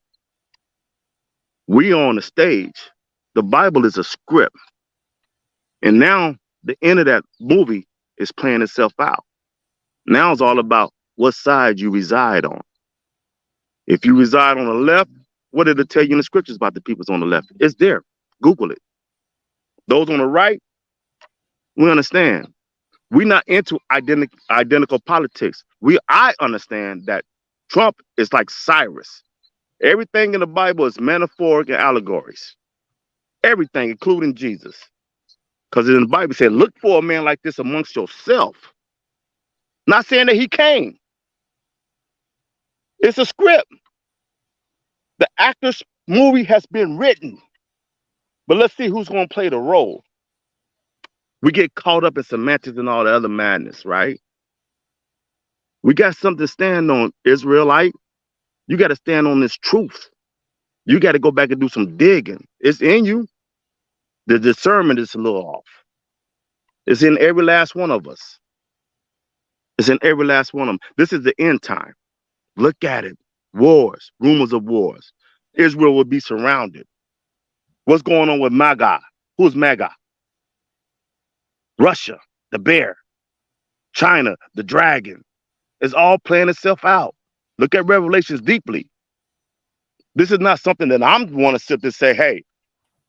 We on the stage. The Bible is a script. And now the end of that movie is playing itself out. Now it's all about what side you reside on. If you reside on the left, what did it tell you in the scriptures about the peoples on the left? It's there. Google it. Those on the right, we understand. We're not into identical politics. I understand that Trump is like Cyrus. Everything in the Bible is metaphoric and allegories. Everything, including Jesus. Because in the Bible it said, look for a man like this amongst yourself. Not saying that he came. It's a script. The actor's movie has been written. But let's see who's going to play the role. We get caught up in semantics and all the other madness, right? We got something to stand on, Israelite. You got to stand on this truth. You got to go back and do some digging. It's in you. The discernment is a little off. It's in every last one of us. It's in every last one of them. This is the end time. Look at it. Wars, rumors of wars. Israel will be surrounded. What's going on with MAGA? Who's MAGA? Russia, the bear. China, the dragon. It's all playing itself out. Look at Revelations deeply. This is not something that I'm want to sit there and say, hey,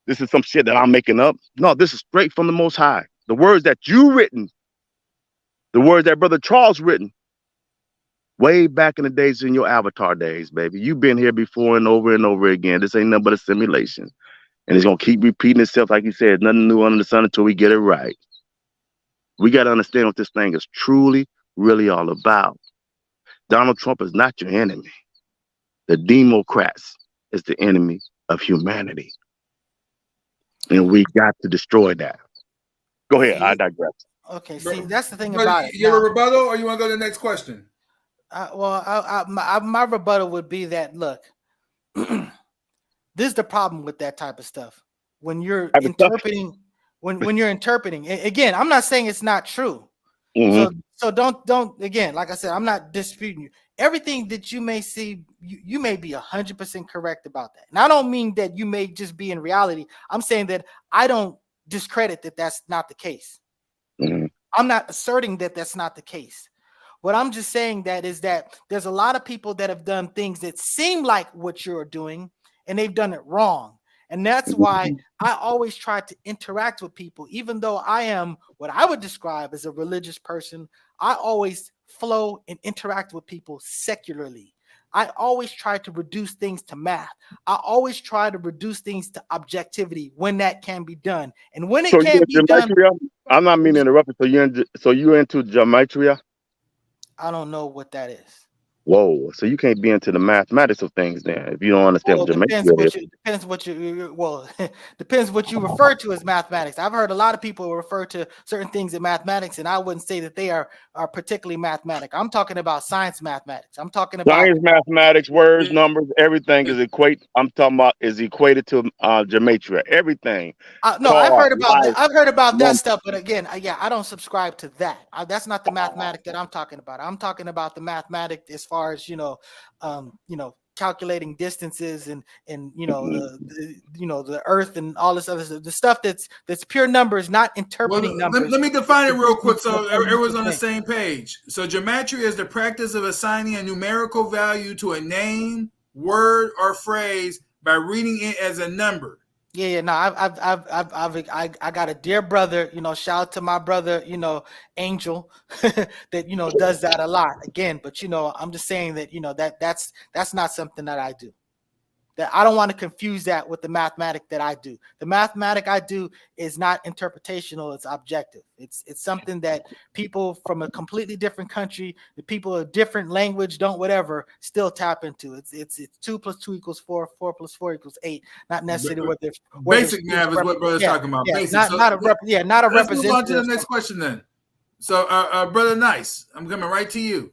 this is some shit that I'm making up. No, this is straight from the Most High. The words that you written, the words that Brother Charles written, way back in the days in your avatar days, baby. You've been here before and over again. This ain't nothing but a simulation. And it's going to keep repeating itself, like you said, nothing new under the sun until we get it right. We got to understand what this thing is truly, really all about. Donald Trump is not your enemy. The Democrats is the enemy of humanity. And we got to destroy that. Go ahead. I digress. Okay, see, that's the thing about it. You have a rebuttal or you want to go to the next question? My rebuttal would be that, look, this is the problem with that type of stuff. When you're interpreting, when you're interpreting, again, I'm not saying it's not true. Mm-hmm. So don't again, like I said, I'm not disputing you. Everything that you may see, you may be 100% correct about that. And I don't mean that you may just be in reality. I'm saying that I don't discredit that that's not the case. Mm-hmm. I'm not asserting that that's not the case. What I'm just saying that is that there's a lot of people that have done things that seem like what you're doing, and they've done it wrong. And that's why I always try to interact with people, even though I am what I would describe as a religious person. I always flow and interact with people secularly. I always try to reduce things to math. I always try to reduce things to objectivity when that can be done. And when it can't be done, I'm not meaning to interrupt you. So you're into gematria? I don't know what that is. Whoa! So you can't be into the mathematics of things then if you don't understand Well, what gematria is. depends what you well depends what you refer to as mathematics. I've heard a lot of people refer to certain things in mathematics, and I wouldn't say that they are particularly mathematic. I'm talking about science mathematics. I'm talking about Science, mathematics, words, numbers, everything is I'm talking about is equated to gematria. Everything. no, I've heard about that. Life, I've heard about that numbers. stuff, but again, yeah, I don't subscribe to that. That's not the mathematic that I'm talking about. I'm talking about the mathematic as far as calculating distances and the earth and all this other stuff, the stuff that's pure numbers, not interpreting numbers. Let me define it real quick so everyone's on the same page. So gematria is the practice of assigning a numerical value to a name, word, or phrase by reading it as a number. Yeah, no, I got a dear brother, shout out to my brother, Angel, that does that a lot again. But I'm just saying that that's not something that I do. That I don't want to confuse that with the mathematic that I do. The mathematic I do is not interpretational; it's objective. It's something that people from a completely different country, the people of different language, don't whatever, still tap into. It's 2 + 2 = 4, 4 + 4 = 8. Not necessarily what they're basic math is what brother's talking about. Yeah, basic. not a representative. Let's move on to the next question then. So, brother Nice, I'm coming right to you.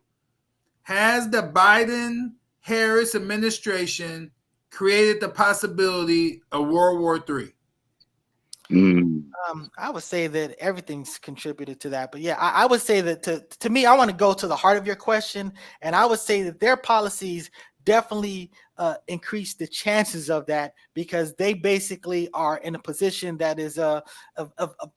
Has the Biden-Harris administration created the possibility of World War III? I would say that everything's contributed to that, but yeah, I would say that to me, I want to go to the heart of your question, and I would say that their policies definitely increase the chances of that, because they basically are in a position that is of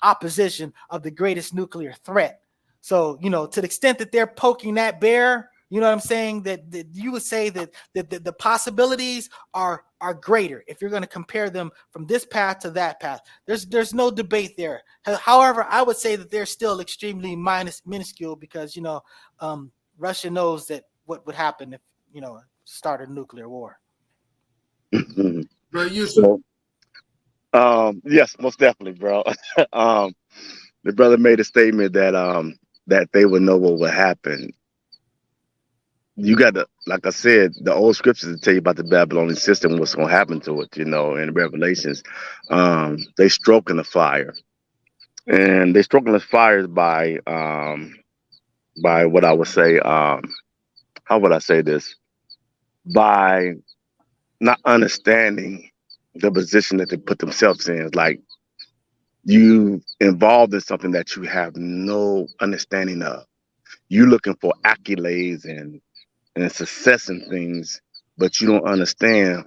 opposition of the greatest nuclear threat. So to the extent that they're poking that bear, you know what I'm saying? That you would say that the possibilities are greater if you're going to compare them from this path to that path. There's no debate there. However, I would say that they're still extremely minuscule, because Russia knows that what would happen if start a nuclear war. Bro, Yusuf. Yes, most definitely, bro. The brother made a statement that they would know what would happen. You got to, like I said, the old scriptures tell you about the Babylonian system, what's going to happen to it, in Revelations. They stroking the fire, and they stroking the fire by what I would say, how would I say this? By not understanding the position that they put themselves in. Like, you involved in something that you have no understanding of. You looking for accolades and success and things, but you don't understand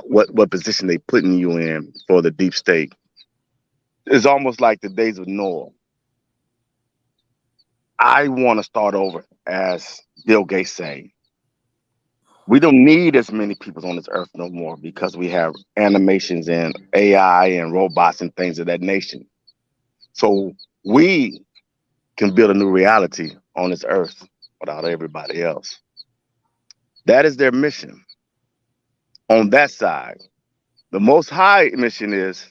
what position they putting you in for the deep state. It's almost like the days of Noah. I want to start over, as Bill Gates say. We don't need as many people on this earth no more, because we have animations and AI and robots and things of that nation. So we can build a new reality on this earth without everybody else. That is their mission. On that side, the Most High mission is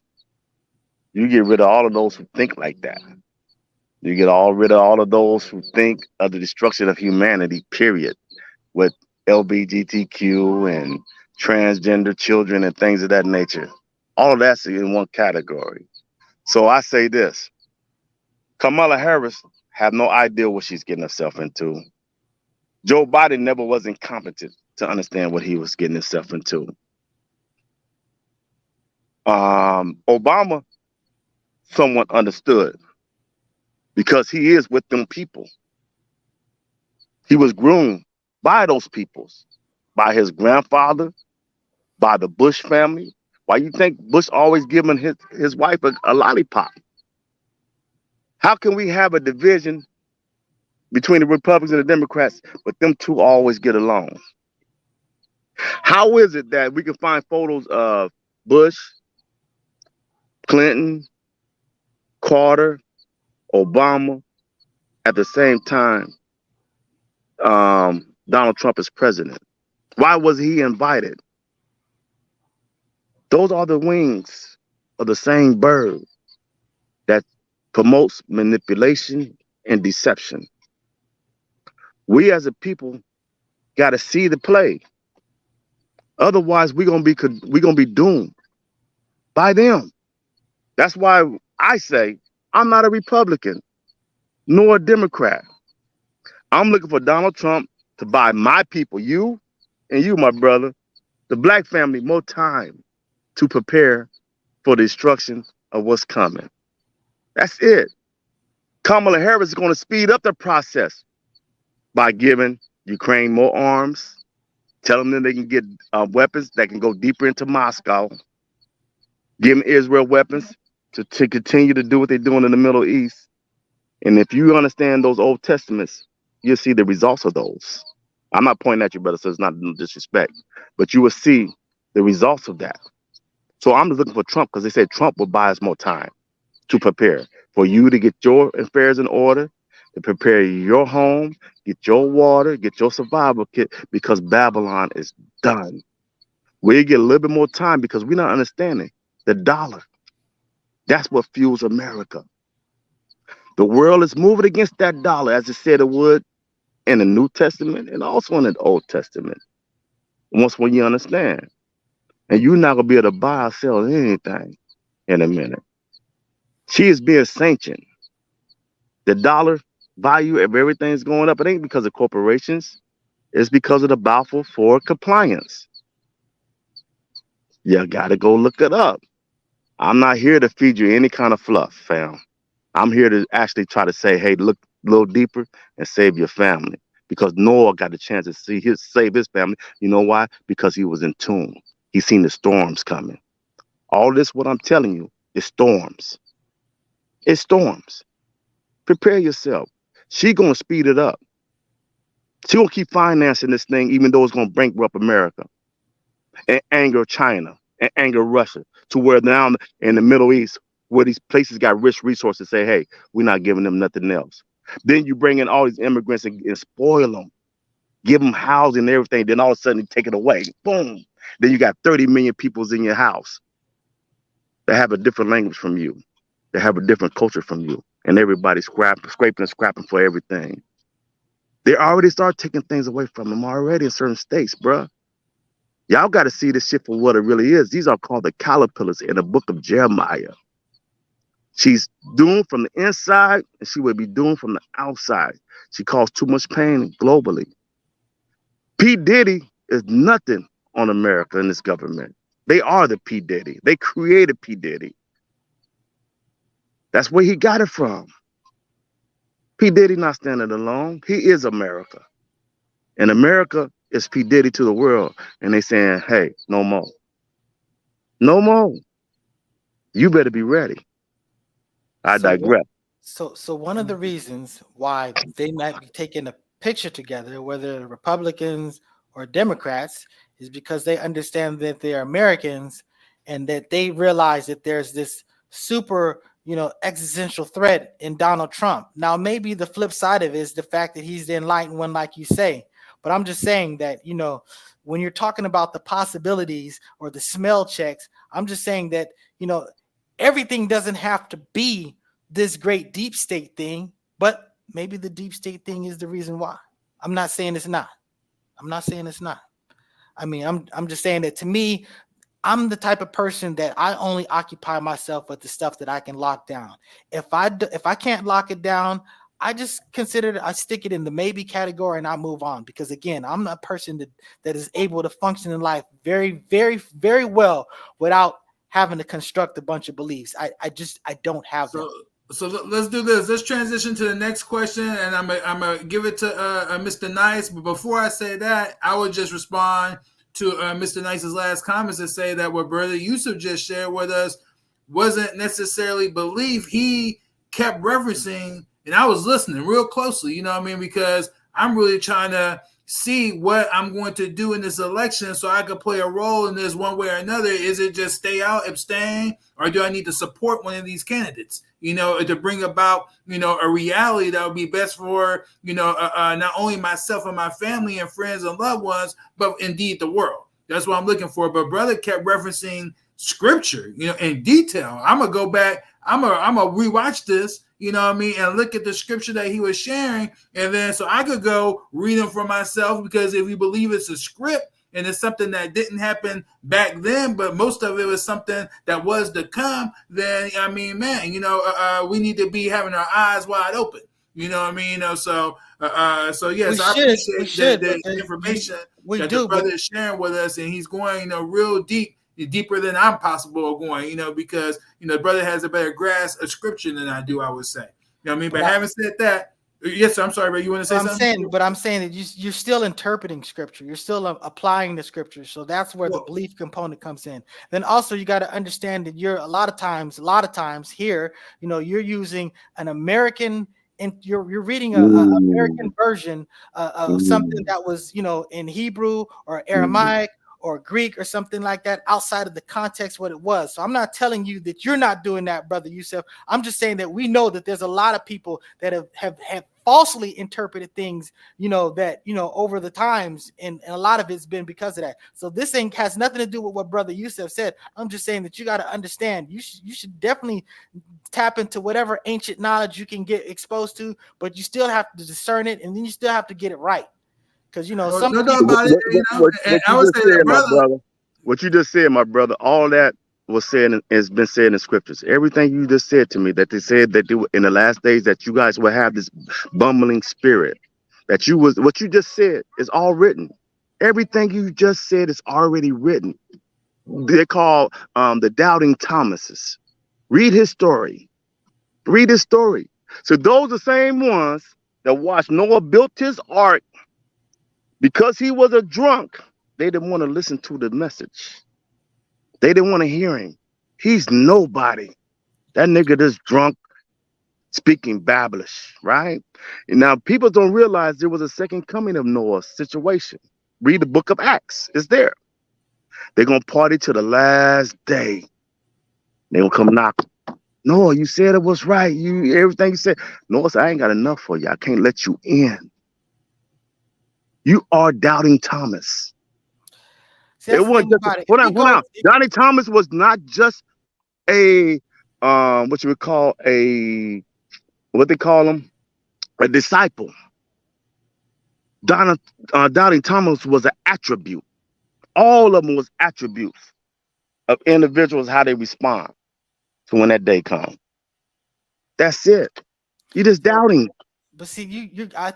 you get rid of all of those who think like that. You get rid of all of those who think of the destruction of humanity, period, with LGBTQ and transgender children and things of that nature. All of that's in one category. So I say this: Kamala Harris have no idea what she's getting herself into. Joe Biden never was incompetent to understand what he was getting himself into. Obama somewhat understood, because he is with them people. He was groomed by those peoples, by his grandfather, by the Bush family, Why you think Bush always giving his wife a lollipop? How can we have a division between the Republicans and the Democrats, but them two always get along? How is it that we can find photos of Bush, Clinton, Carter, Obama at the same time Donald Trump is president? Why was he invited? Those are the wings of the same bird that promotes manipulation and deception. We as a people got to see the play. Otherwise, we're gonna be doomed by them. That's why I say I'm not a Republican nor a Democrat. I'm looking for Donald Trump to buy my people, you and you, my brother, the black family, more time to prepare for the destruction of what's coming. That's it. Kamala Harris is going to speed up the process by giving Ukraine more arms, telling them they can get weapons that can go deeper into Moscow, giving Israel weapons to continue to do what they're doing in the Middle East. And if you understand those Old Testaments, you'll see the results of those. I'm not pointing at you, brother, so it's not no disrespect, but you will see the results of that. So I'm just looking for Trump because they said Trump will buy us more time to prepare for you to get your affairs in order, to prepare your home, get your water, get your survival kit, because Babylon is done. We get a little bit more time because we're not understanding the dollar. That's what fuels America. The world is moving against that dollar, as it said it would in the New Testament and also in the Old Testament. Once when you understand. And you're not going to be able to buy or sell anything in a minute. She is being sanctioned. The dollar value of everything's going up. It ain't because of corporations. It's because of the Balfour for compliance. You got to go look it up. I'm not here to feed you any kind of fluff, fam. I'm here to actually try to say, hey, look a little deeper and save your family. Because Noah got a chance to save his family. You know why? Because he was in tune. He seen the storms coming. All this, what I'm telling you, is storms. It's storms. Prepare yourself. She gonna speed it up. She gonna keep financing this thing, even though it's gonna bankrupt America and anger China and anger Russia, to where now in the Middle East, where these places got rich resources, say, hey, we're not giving them nothing else. Then you bring in all these immigrants and spoil them, give them housing and everything. Then all of a sudden you take it away. Boom. Then you got 30 million people in your house that have a different language from you, that have a different culture from you, and everybody's scraping and scrapping for everything. They already start taking things away from them already in certain states, bruh. Y'all got to see this shit for what it really is. These are called the caterpillars in the book of Jeremiah. She's doomed from the inside, and she will be doomed from the outside. She caused too much pain globally. P. Diddy is nothing on America and this government. They are the P. Diddy. They created P. Diddy. That's where he got it from. P. Diddy not standing alone. He is America. And America is P. Diddy to the world. And they saying, hey, no more. No more. You better be ready. I digress. So one of the reasons why they might be taking a picture together, whether Republicans or Democrats, is because they understand that they are Americans and that they realize that there's this super, existential threat in Donald Trump. Now, maybe the flip side of it is the fact that he's the enlightened one, like you say. But I'm just saying that, when you're talking about the possibilities or the smell checks, I'm just saying that, everything doesn't have to be this great deep state thing, but maybe the deep state thing is the reason why. I'm not saying it's not. I mean, I'm just saying that to me, I'm the type of person that I only occupy myself with the stuff that I can lock down. If I can't lock it down, I just I stick it in the maybe category and I move on. Because again, I'm a person that is able to function in life very, very, very well without having to construct a bunch of beliefs. I don't have them. So let's do this. Let's transition to the next question, and I'm gonna give it to Mr. Nice. But before I say that, I would just respond to Mr. Nice's last comments to say that what Brother Yusuf just shared with us wasn't necessarily belief. He kept referencing, and I was listening real closely, you know what I mean? Because I'm really trying to see what I'm going to do in this election so I could play a role in this one way or another. Is it just stay out, abstain, or do I need to support one of these candidates, you know, to bring about, you know, a reality that would be best for, you know, not only myself and my family and friends and loved ones, but indeed the world. That's what I'm looking for. But brother kept referencing scripture, you know, in detail. I'm going to go back. I'm going to rewatch this, you know what I mean, and look at the scripture that he was sharing. And then so I could go read them for myself, because if you believe it's a script and it's something that didn't happen back then, but most of it was something that was to come, then, I mean, man, you know, we need to be having our eyes wide open. You know what I mean? You know, so yes, I appreciate the information that the brother is sharing with us, and he's going, you know, real deep, deeper than I'm possible going, you know, because, you know, the brother has a better grasp of scripture than I do, I would say. You know what I mean? But having said that, yes, sir, I'm sorry, but you want to say something? I'm saying that you're still interpreting scripture. You're still applying the scripture. So that's where the belief component comes in. Then also you got to understand that you're a lot of times here, you know, you're using an American, and you're reading an American version of something that was, you know, in Hebrew or Aramaic or Greek or something like that, outside of the context what it was. So I'm not telling you that you're not doing that, Brother Yusuf. I'm just saying that we know that there's a lot of people that have falsely interpreted things, you know, that, you know, over the times, and a lot of it's been because of that. So this thing has nothing to do with what Brother Yusuf said. I'm just saying that you got to understand, you should definitely tap into whatever ancient knowledge you can get exposed to, but you still have to discern it, and then you still have to get it right. Because, you know, what you just said, my brother, all that was said and has been said in scriptures. Everything you just said to me, that they said that they were, in the last days, that you guys will have this bumbling spirit, that you was, what you just said is all written. Everything you just said is already written. They're called the doubting Thomases. Read his story. Read his story. So those are the same ones that watched Noah built his ark. Because he was a drunk, they didn't want to listen to the message. They didn't want to hear him. He's nobody. That nigga just drunk, speaking babblish, right? And now people don't realize there was a second coming of Noah's situation. Read the book of Acts. It's there. They're going to party to the last day. They're going to come knock. Noah, you said it was right. Everything you said. Noah said, I ain't got enough for you. I can't let you in. You are doubting Thomas. See, it wasn't just, hold on. Doubting Thomas was not just a what you would call what they call him, a disciple. Doubting Thomas was an attribute. All of them was attributes of individuals, how they respond to when that day comes. That's it. You're just doubting. But see, I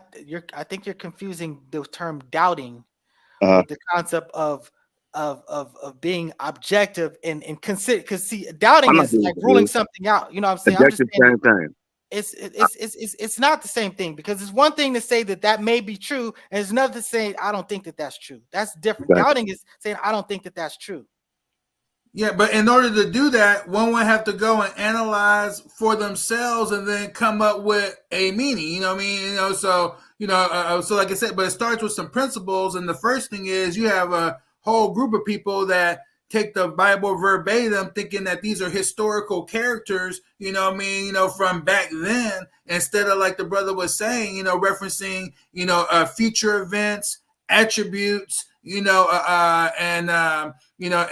think you're confusing the term doubting with the concept of being objective and consider. Because see, doubting is like ruling something out. You know what I'm saying? I'm just saying, it's not the same thing, because it's one thing to say that may be true, and it's another to say I don't think that that's true. That's different. Exactly. Doubting is saying I don't think that that's true. Yeah, but in order to do that, one would have to go and analyze for themselves and then come up with a meaning. You know what I mean? You know, so so like I said, but it starts with some principles. And the first thing is you have a whole group of people that take the Bible verbatim, thinking that these are historical characters. You know what I mean? You know, from back then, instead of, like the brother was saying, you know, referencing, you know, future events, attributes. You know,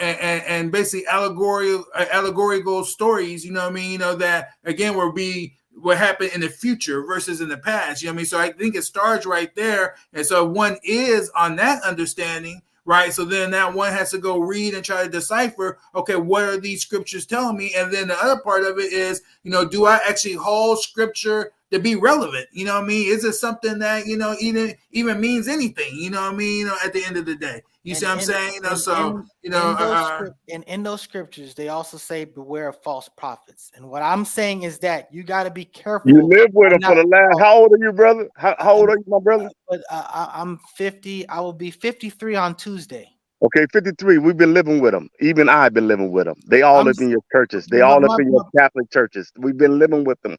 and basically allegorical stories, you know what I mean? You know, that again will be what happened in the future versus in the past. You know what I mean? So I think it starts right there. And so one is on that understanding, right? So then that one has to go read and try to decipher, okay, what are these scriptures telling me? And then the other part of it is, you know, do I actually hold scripture to be relevant? You know what I mean? Is it something that, you know, even means anything? You know what I mean? You know, at the end of the day, you see what I'm saying? You know, so, you know, in those scriptures, they also say beware of false prophets. And what I'm saying is that you got to be careful. You live with them for the last. How old are you, brother? How old are you, my brother? I'm 50. I will be 53 on Tuesday. Okay, 53. We've been living with them. Even I've been living with them. They all I'm live in your churches. They my, all live my, in your my, Catholic churches. We've been living with them.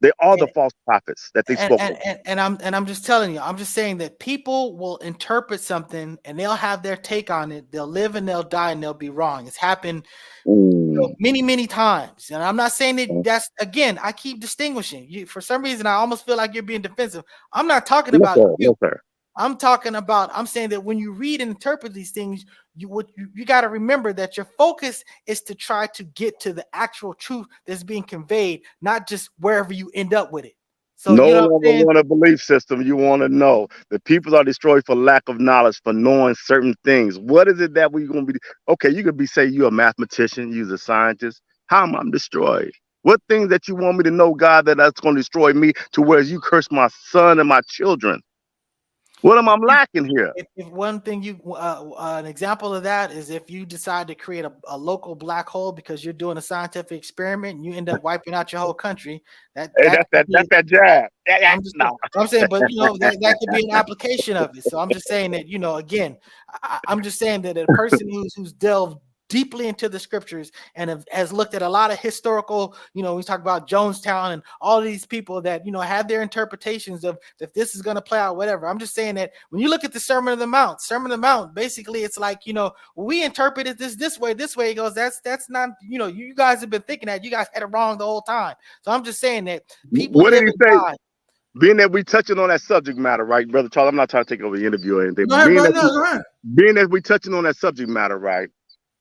They are the false prophets that they spoke of. and I'm just telling you, I'm just saying that people will interpret something and they'll have their take on it. They'll live and they'll die and they'll be wrong. It's happened many times. And I'm not saying that that's, again, I keep distinguishing you. For some reason, I almost feel like you're being defensive. I'm not talking No, about sir. you. No, sir. I'm saying that when you read and interpret these things, you got to remember that your focus is to try to get to the actual truth that's being conveyed, not just wherever you end up with it. So No you know what longer I'm saying? want a belief system. You want to know. The people are destroyed for lack of knowledge, for knowing certain things. What is it that we're going to be? Okay, you could be say you're a mathematician, you're a scientist. How am I destroyed? What things that you want me to know, God, that's going to destroy me to where you curse my son and my children? What am I lacking here? If one thing an example of that is if you decide to create a local black hole because you're doing a scientific experiment and you end up wiping out your whole country, Hey, that could be, that's that jab. Yeah, yeah. No. I'm saying, but that could be an application of it. So I'm just saying that, again, I'm just saying that a person who's delved deeply into the scriptures and has looked at a lot of historical, we talk about Jonestown and all these people that, have their interpretations of if this is going to play out, whatever. I'm just saying that when you look at the Sermon on the Mount, basically it's like, we interpreted this way. It goes, that's not, you guys have been thinking that you guys had it wrong the whole time. So I'm just saying that people What did live he and say? die. Being that we touching on that subject matter, right, Brother Charles? I'm not trying to take over the interview or anything. Go But ahead, bro. No, go ahead. being that we touching on that subject matter, right?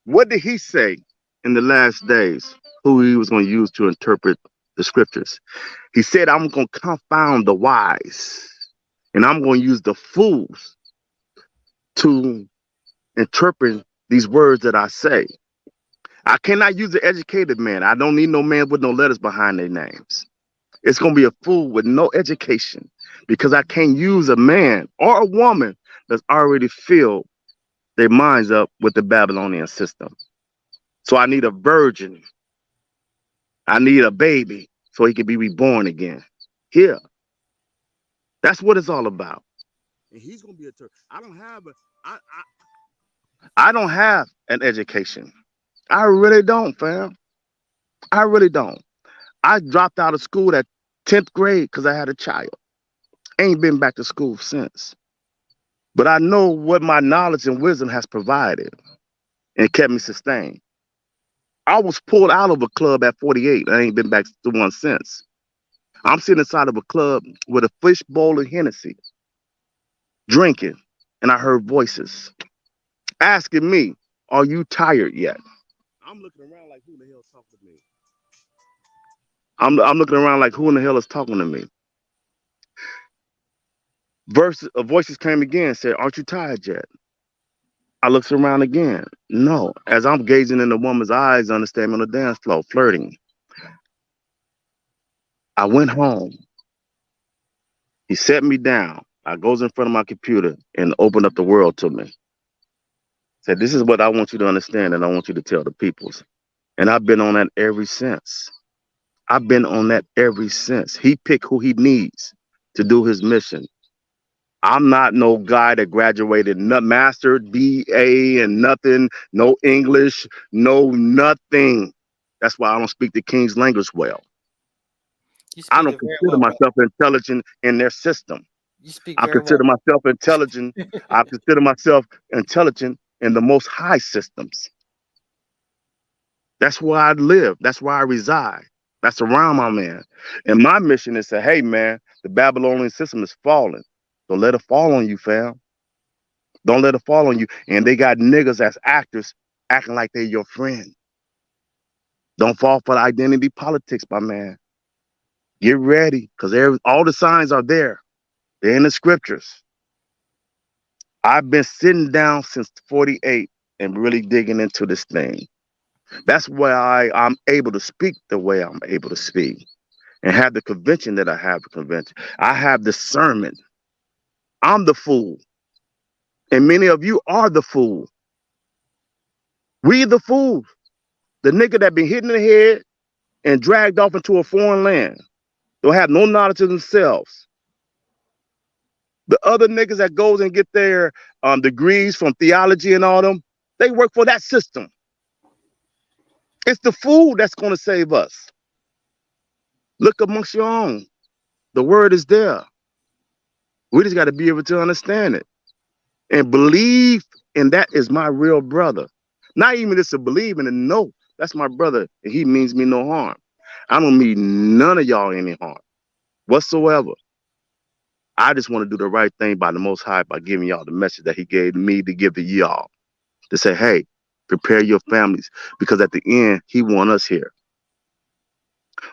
What did he say in the last days? Who he was going to use to interpret the scriptures? He said, "I'm going to confound the wise, and I'm going to use the fools to interpret these words that I say." I cannot use an educated man. I don't need no man with no letters behind their names. It's going to be a fool with no education because I can't use a man or a woman that's already filled their minds up with the Babylonian system. So I need a virgin. I need a baby so he can be reborn again. Here. That's what it's all about. And he's going to be a I don't have an education. I really don't, fam. I really don't. I dropped out of school at 10th grade because I had a child. Ain't been back to school since. But I know what my knowledge and wisdom has provided and kept me sustained. I was pulled out of a club at 48. I ain't been back to one since. I'm sitting inside of a club with a fish bowl of Hennessy, drinking, and I heard voices asking me, "Are you tired yet?" I'm looking around like, who in the hell is talking to me? I'm looking around like, who in the hell is talking to me? Voices came again and said, "Aren't you tired yet?" I looked around again. No. As I'm gazing in the woman's eyes, understand me on the dance floor, flirting. I went home. He set me down. I goes in front of my computer and opened up the world to me. Said, "This is what I want you to understand and I want you to tell the peoples." And I've been on that ever since. I've been on that ever since. He picked who he needs to do his mission. I'm not no guy that graduated, master, BA, and nothing, no English, no nothing. That's why I don't speak the King's language well. You I speak don't it very consider well, brother. myself intelligent in their system. You speak I very well. consider myself intelligent. I consider myself intelligent in the most high systems. That's where I live. That's where I reside. That's around my man. And my mission is to, hey, man, the Babylonian system is falling. Don't let it fall on you, fam. Don't let it fall on you. And they got niggas as actors acting like they're your friend. Don't fall for the identity politics, my man. Get ready, because all the signs are there. They're in the scriptures. I've been sitting down since 48 and really digging into this thing. That's why I'm able to speak the way I'm able to speak and have the convention that I have. Convention. I have discernment. I'm the fool. And many of you are the fool. We the fools. The nigga that been hit in the head and dragged off into a foreign land. Don't have no knowledge of themselves. The other niggas that goes and get their degrees from theology and all them, they work for that system. It's the food that's going to save us. Look amongst your own. The word is there. We just got to be able to understand it and believe, and that is my real brother. Not even just to believe in and know that's my brother, and he means me no harm. I don't mean none of y'all any harm whatsoever. I just want to do the right thing by the Most High by giving y'all the message that he gave me to give to y'all. To say, hey, prepare your families, because at the end, he want us here.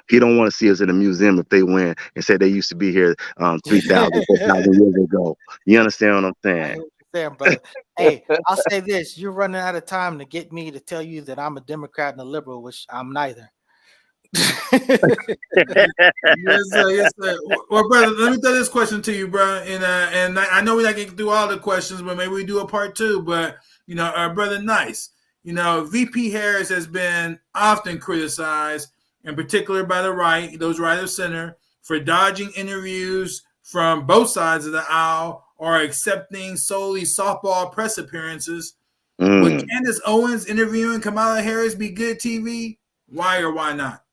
He don't want to see us in a museum if they win and say they used to be here 3,000, 4,000 years ago. You understand what I'm saying? I hear what you're saying, brother. Hey, I'll say this. You're running out of time to get me to tell you that I'm a Democrat and a liberal, which I'm neither. Yes, sir. Yes, sir. Well, brother, let me throw this question to you, bro. And I know we're not going to do all the questions, but maybe we do a part 2. But, brother, nice. VP Harris has been often criticized, in particular by the right, those right of center, for dodging interviews from both sides of the aisle or accepting solely softball press appearances. Would Candace Owens interviewing Kamala Harris be good TV? Why or why not?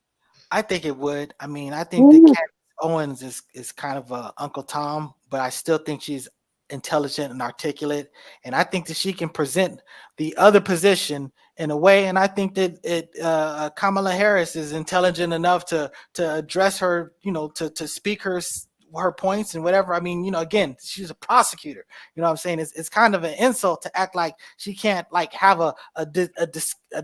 I think it would. I mean, I think that Candace Owens is kind of Uncle Tom, but I still think she's intelligent and articulate, and I think that she can present the other position in a way. And I think that Kamala Harris is intelligent enough to address her, to speak her points and whatever. I mean, again, she's a prosecutor. You know what I'm saying? It's kind of an insult to act like she can't like have a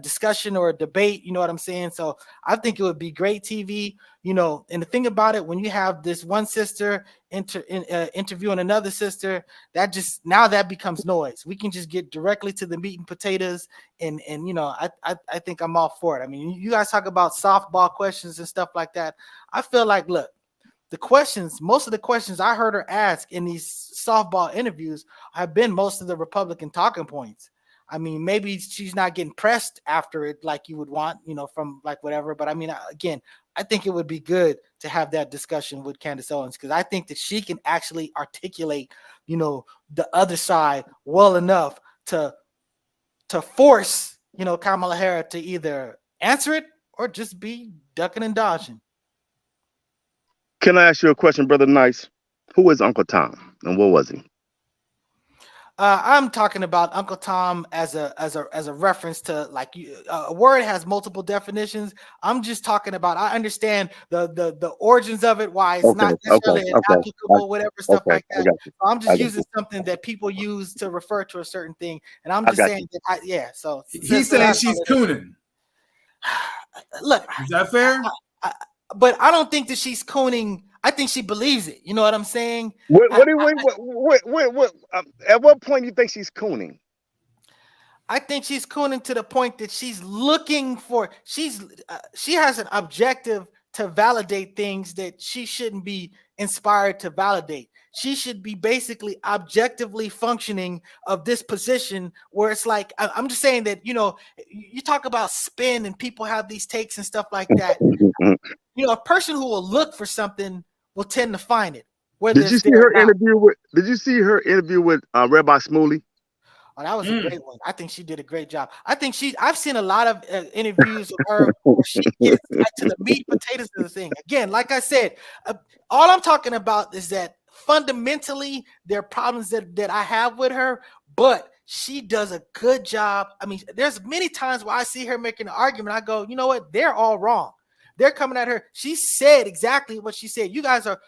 discussion or a debate. You know what I'm saying? So I think it would be great TV. And the thing about it, when you have this one sister interviewing another sister, that becomes noise. We can just get directly to the meat and potatoes, and I think I'm all for it. I mean, you guys talk about softball questions and stuff like that. I feel like, look, most of the questions I heard her ask in these softball interviews have been most of the Republican talking points. I mean, maybe she's not getting pressed after it like you would want, from like whatever. But I mean, again, I think it would be good to have that discussion with Candace Owens, because I think that she can actually articulate, the other side well enough to force, Kamala Harris to either answer it or just be ducking and dodging. Can I ask you a question, Brother Nice? Who is Uncle Tom, and what was he? I'm talking about Uncle Tom as a reference to, like, a word has multiple definitions. I'm just talking about, I understand the origins of it, why it's not necessarily applicable, whatever, stuff like that. So I'm just using something that people use to refer to a certain thing, and I'm just saying that So he's saying she's cooning. Look, is that fair? But I don't think that she's cooning. I think she believes it. You know what I'm saying? At what point do you think she's cooning? I think she's cooning to the point that she's looking for. She has an objective to validate things that she shouldn't be inspired to validate. She should be basically objectively functioning of this position where it's like, I'm just saying that, you talk about spin and people have these takes and stuff like that. A person who will look for something will tend to find it. Did you see her interview with Rabbi Shmuley? Oh, that was a great one. I think she did a great job. I've seen a lot of interviews of her where she gets to the meat and potatoes of the thing. Again, like I said, all I'm talking about is that fundamentally there are problems that I have with her, but she does a good job. I mean, there's many times where I see her making an argument. I go, you know what? They're all wrong. They're coming at her. She said exactly what she said. You guys are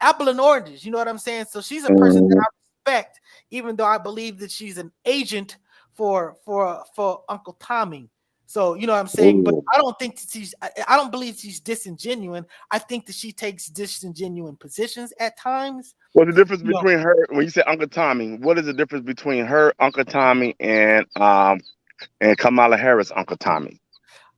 apple and oranges. You know what I'm saying? So she's a person that I respect, even though I believe that she's an agent for Uncle Tommy. So, you know what I'm saying? But I don't believe she's disingenuous. I think that she takes disingenuous positions at times. What's the difference between her, when you say Uncle Tommy, what is the difference between her Uncle Tommy and Kamala Harris Uncle Tommy?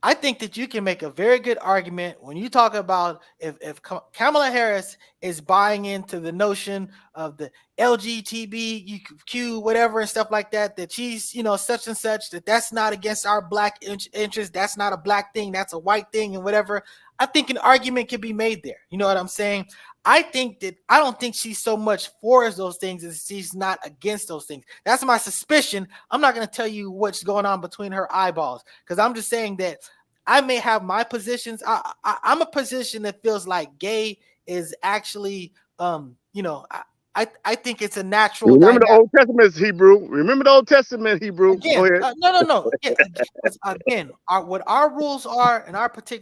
I think that you can make a very good argument when you talk about if Kamala Harris is buying into the notion of the LGBTQ, whatever, and stuff like that, that she's, such and such, that's not against our black interest. That's not a black thing. That's a white thing and whatever. I think an argument can be made there. You know what I'm saying? I don't think she's so much for those things as she's not against those things. That's my suspicion. I'm not going to tell you what's going on between her eyeballs, because I'm just saying that I may have my positions. I'm a position that feels like gay is actually, I think it's a natural. Remember the Old Testament Hebrew. Remember the Old Testament Hebrew. Again, Go ahead. no. Again, what our rules are, and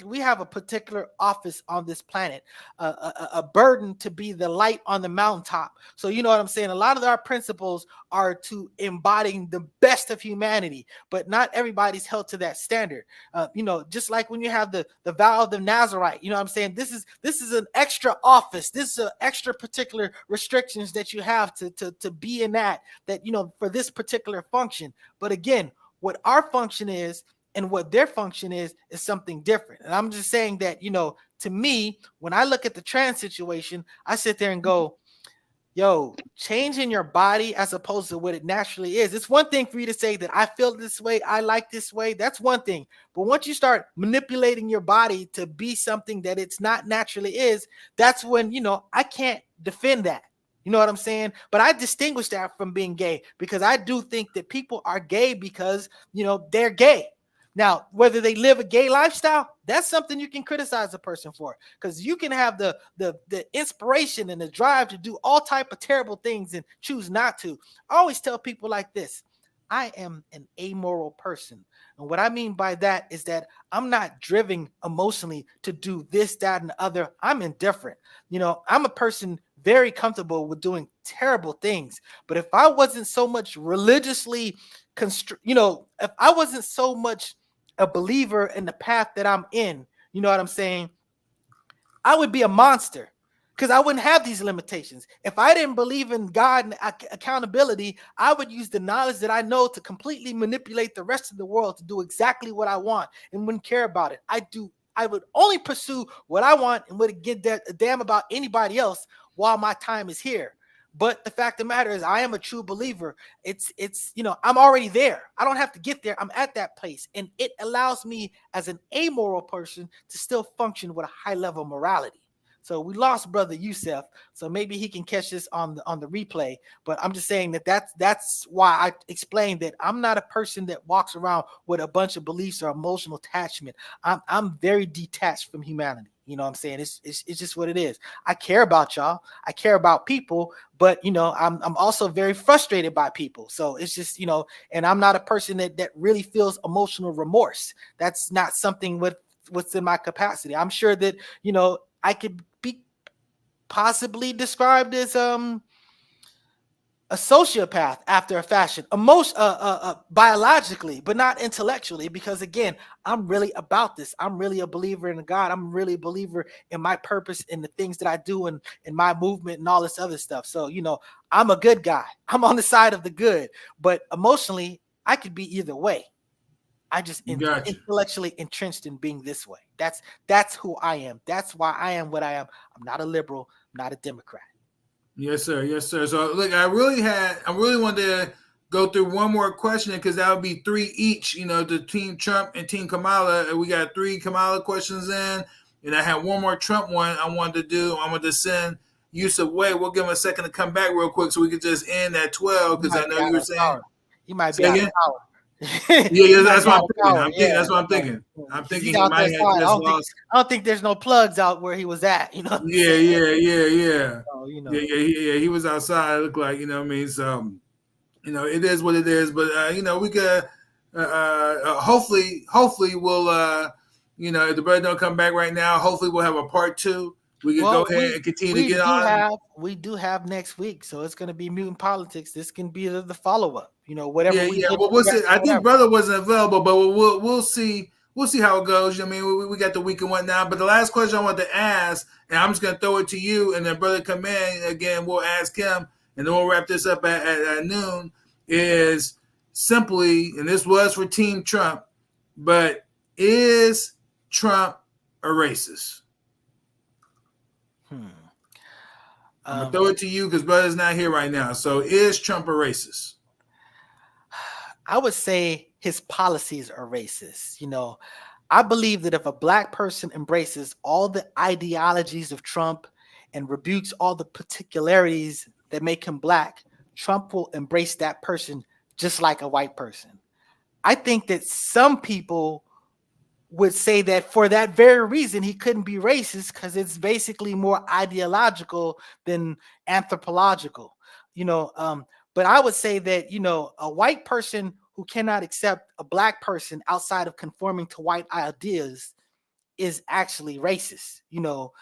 we have a particular office on this planet, a burden to be the light on the mountaintop. So you know what I'm saying. A lot of our principles are to embodying the best of humanity, but not everybody's held to that standard. Just like when you have the vow of the Nazarite, you know what I'm saying. This is an extra office. This is an extra particular restrictions that you have to be in that for this particular function. But again, what our function is and what their function is something different. And I'm just saying that, to me, when I look at the trans situation, I sit there and go, yo, changing your body as opposed to what it naturally is. It's one thing for you to say that I feel this way, I like this way. That's one thing. But once you start manipulating your body to be something that it's not naturally is, that's when, I can't defend that. You know what I'm saying? But I distinguish that from being gay, because I do think that people are gay because, they're gay. Now, whether they live a gay lifestyle, that's something you can criticize a person for, because you can have the inspiration and the drive to do all type of terrible things and choose not to. I always tell people like this: I am an amoral person. And what I mean by that is that I'm not driven emotionally to do this, that, and the other. I'm indifferent. I'm a person very comfortable with doing terrible things. But if I wasn't so much religiously if I wasn't so much a believer in the path that I'm in, you know what I'm saying, I would be a monster, because I wouldn't have these limitations. If I didn't believe in God and accountability, I would use the knowledge that I know to completely manipulate the rest of the world to do exactly what I want and wouldn't care about it. I would only pursue what I want and wouldn't give a damn about anybody else while my time is here. But the fact of the matter is, I am a true believer. It's I'm already there. I don't have to get there. I'm at that place. And it allows me as an amoral person to still function with a high level of morality. So we lost Brother Yusef, so maybe he can catch this on the replay. But I'm just saying that's why I explained that I'm not a person that walks around with a bunch of beliefs or emotional attachment. I'm very detached from humanity. You know what I'm saying? It's just what it is. I care about y'all. I care about people, but I'm also very frustrated by people. So it's just, and I'm not a person that really feels emotional remorse. That's not something what's in my capacity. I'm sure that, I could be possibly described as a sociopath after a fashion, biologically, but not intellectually, because again, I'm really about this. I'm really a believer in God. I'm really a believer in my purpose and the things that I do and in my movement and all this other stuff. So, I'm a good guy. I'm on the side of the good, but emotionally, I could be either way. I just intellectually entrenched in being this way. That's who I am. That's why I am what I am. I'm not a liberal. I'm not a Democrat. Yes, sir. Yes, sir. So look, I really wanted to go through one more question, because that would be 3 each. The Team Trump and Team Kamala. We got 3 Kamala questions in, and I have one more Trump one I wanted to do. I wanted to send Yusuf away. We'll give him a second to come back real quick so we could just end at 12, because I know you were saying he might be out of power. Yeah, that's what I'm thinking. That's what I'm thinking. I'm thinking he might have just lost. I don't think there's no plugs out where he was at. Yeah. So, Yeah. He was outside. It looked like, what I mean. So, it is what it is. But we could hopefully we'll if the brother don't come back right now, hopefully we'll have a part 2. We can go ahead and continue to get on. We do have next week, so it's going to be Mutant Politics. This can be the follow-up. Whatever. Yeah. Well, we'll see. I think brother wasn't available, but we'll see. We'll see how it goes. I mean, we got the week and whatnot. But the last question I wanted to ask, and I'm just going to throw it to you, and then brother come in again. We'll ask him, and then we'll wrap this up at noon. Is simply, and this was for Team Trump, but is Trump a racist? I'm gonna throw it to you because brother's not here right now. So is Trump a racist? I would say his policies are racist. I believe that if a black person embraces all the ideologies of Trump and rebukes all the particularities that make him black, Trump will embrace that person just like a white person. I think that some people would say that for that very reason he couldn't be racist, because it's basically more ideological than anthropological, you know. But I would say that, you know, a white person who cannot accept a black person outside of conforming to white ideas is actually racist. You know,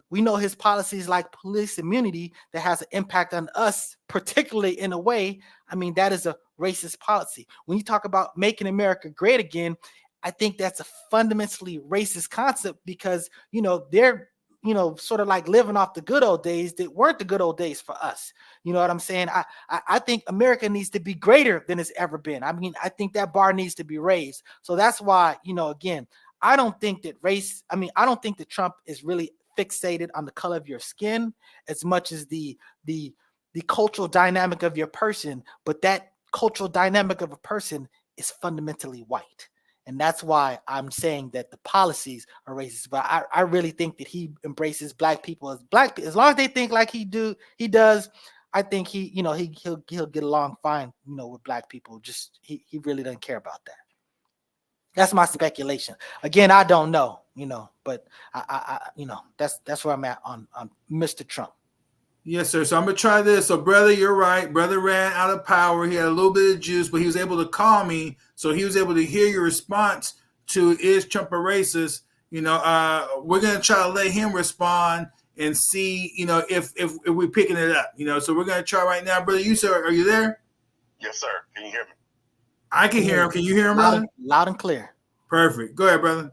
we know his policies like police immunity that has an impact on us, particularly in a way. I mean, that is a racist policy. When you talk about making America great again, I think that's a fundamentally racist concept, because, you know, they're, you know, sort of like living off the good old days that weren't the good old days for us. You know what I'm saying? I think America needs to be greater than it's ever been. I mean, I think that bar needs to be raised. So that's why, you know, again, I don't think that I don't think that Trump is really fixated on the color of your skin as much as the cultural dynamic of your person, but that cultural dynamic of a person is fundamentally white. And that's why I'm saying that the policies are racist. But I really think that he embraces black people as black. As long as they think like he does, I think he'll get along fine, you know, with black people. Just he really doesn't care about that. That's my speculation. Again, I don't know, you know, but I you know, that's where I'm at on Mr. Trump. Yes, sir. So I'm gonna try this. So, brother, you're right. Brother ran out of power. He had a little bit of juice, but he was able to call me, so he was able to hear your response to "Is Trump a racist?" You know, we're gonna try to let him respond and see, you know, if we're picking it up. You know, so we're gonna try right now, brother. You, sir, are you there? Yes, sir. Can you hear me? I can hear him. Can you hear him, brother? Loud and clear. Perfect. Go ahead, brother.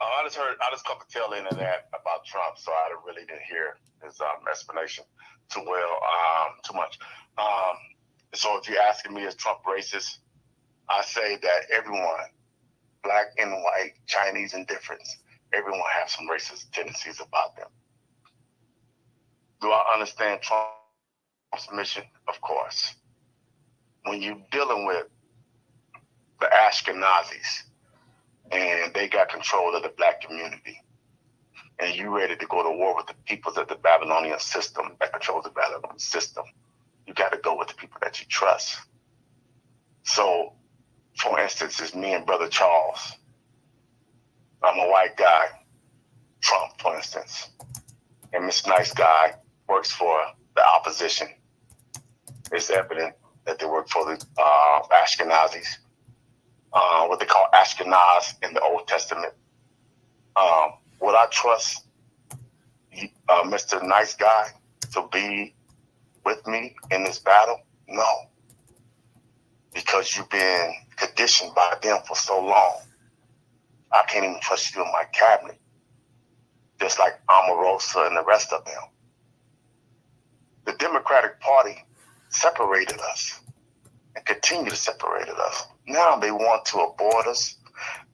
I just caught the tail end of that about Trump, so I really didn't hear his explanation too much. So if you're asking me, is Trump racist? I say that everyone, black and white, Chinese and difference, everyone has some racist tendencies about them. Do I understand Trump's mission? Of course. When you're dealing with the Ashkenazis, and they got control of the black community, and you ready to go to war with the peoples of the Babylonian system that controls the Babylonian system, you got to go with the people that you trust. So, for instance, it's me and Brother Charles. I'm a white guy, Trump, for instance, and this nice guy works for the opposition. It's evident that they work for the Ashkenazis. What they call Ashkenaz in the Old Testament. Would I trust Mr. Nice Guy to be with me in this battle? No. Because you've been conditioned by them for so long. I can't even trust you in my cabinet. Just like Omarosa and the rest of them. The Democratic Party separated us and continue to separate us. Now they want to abort us.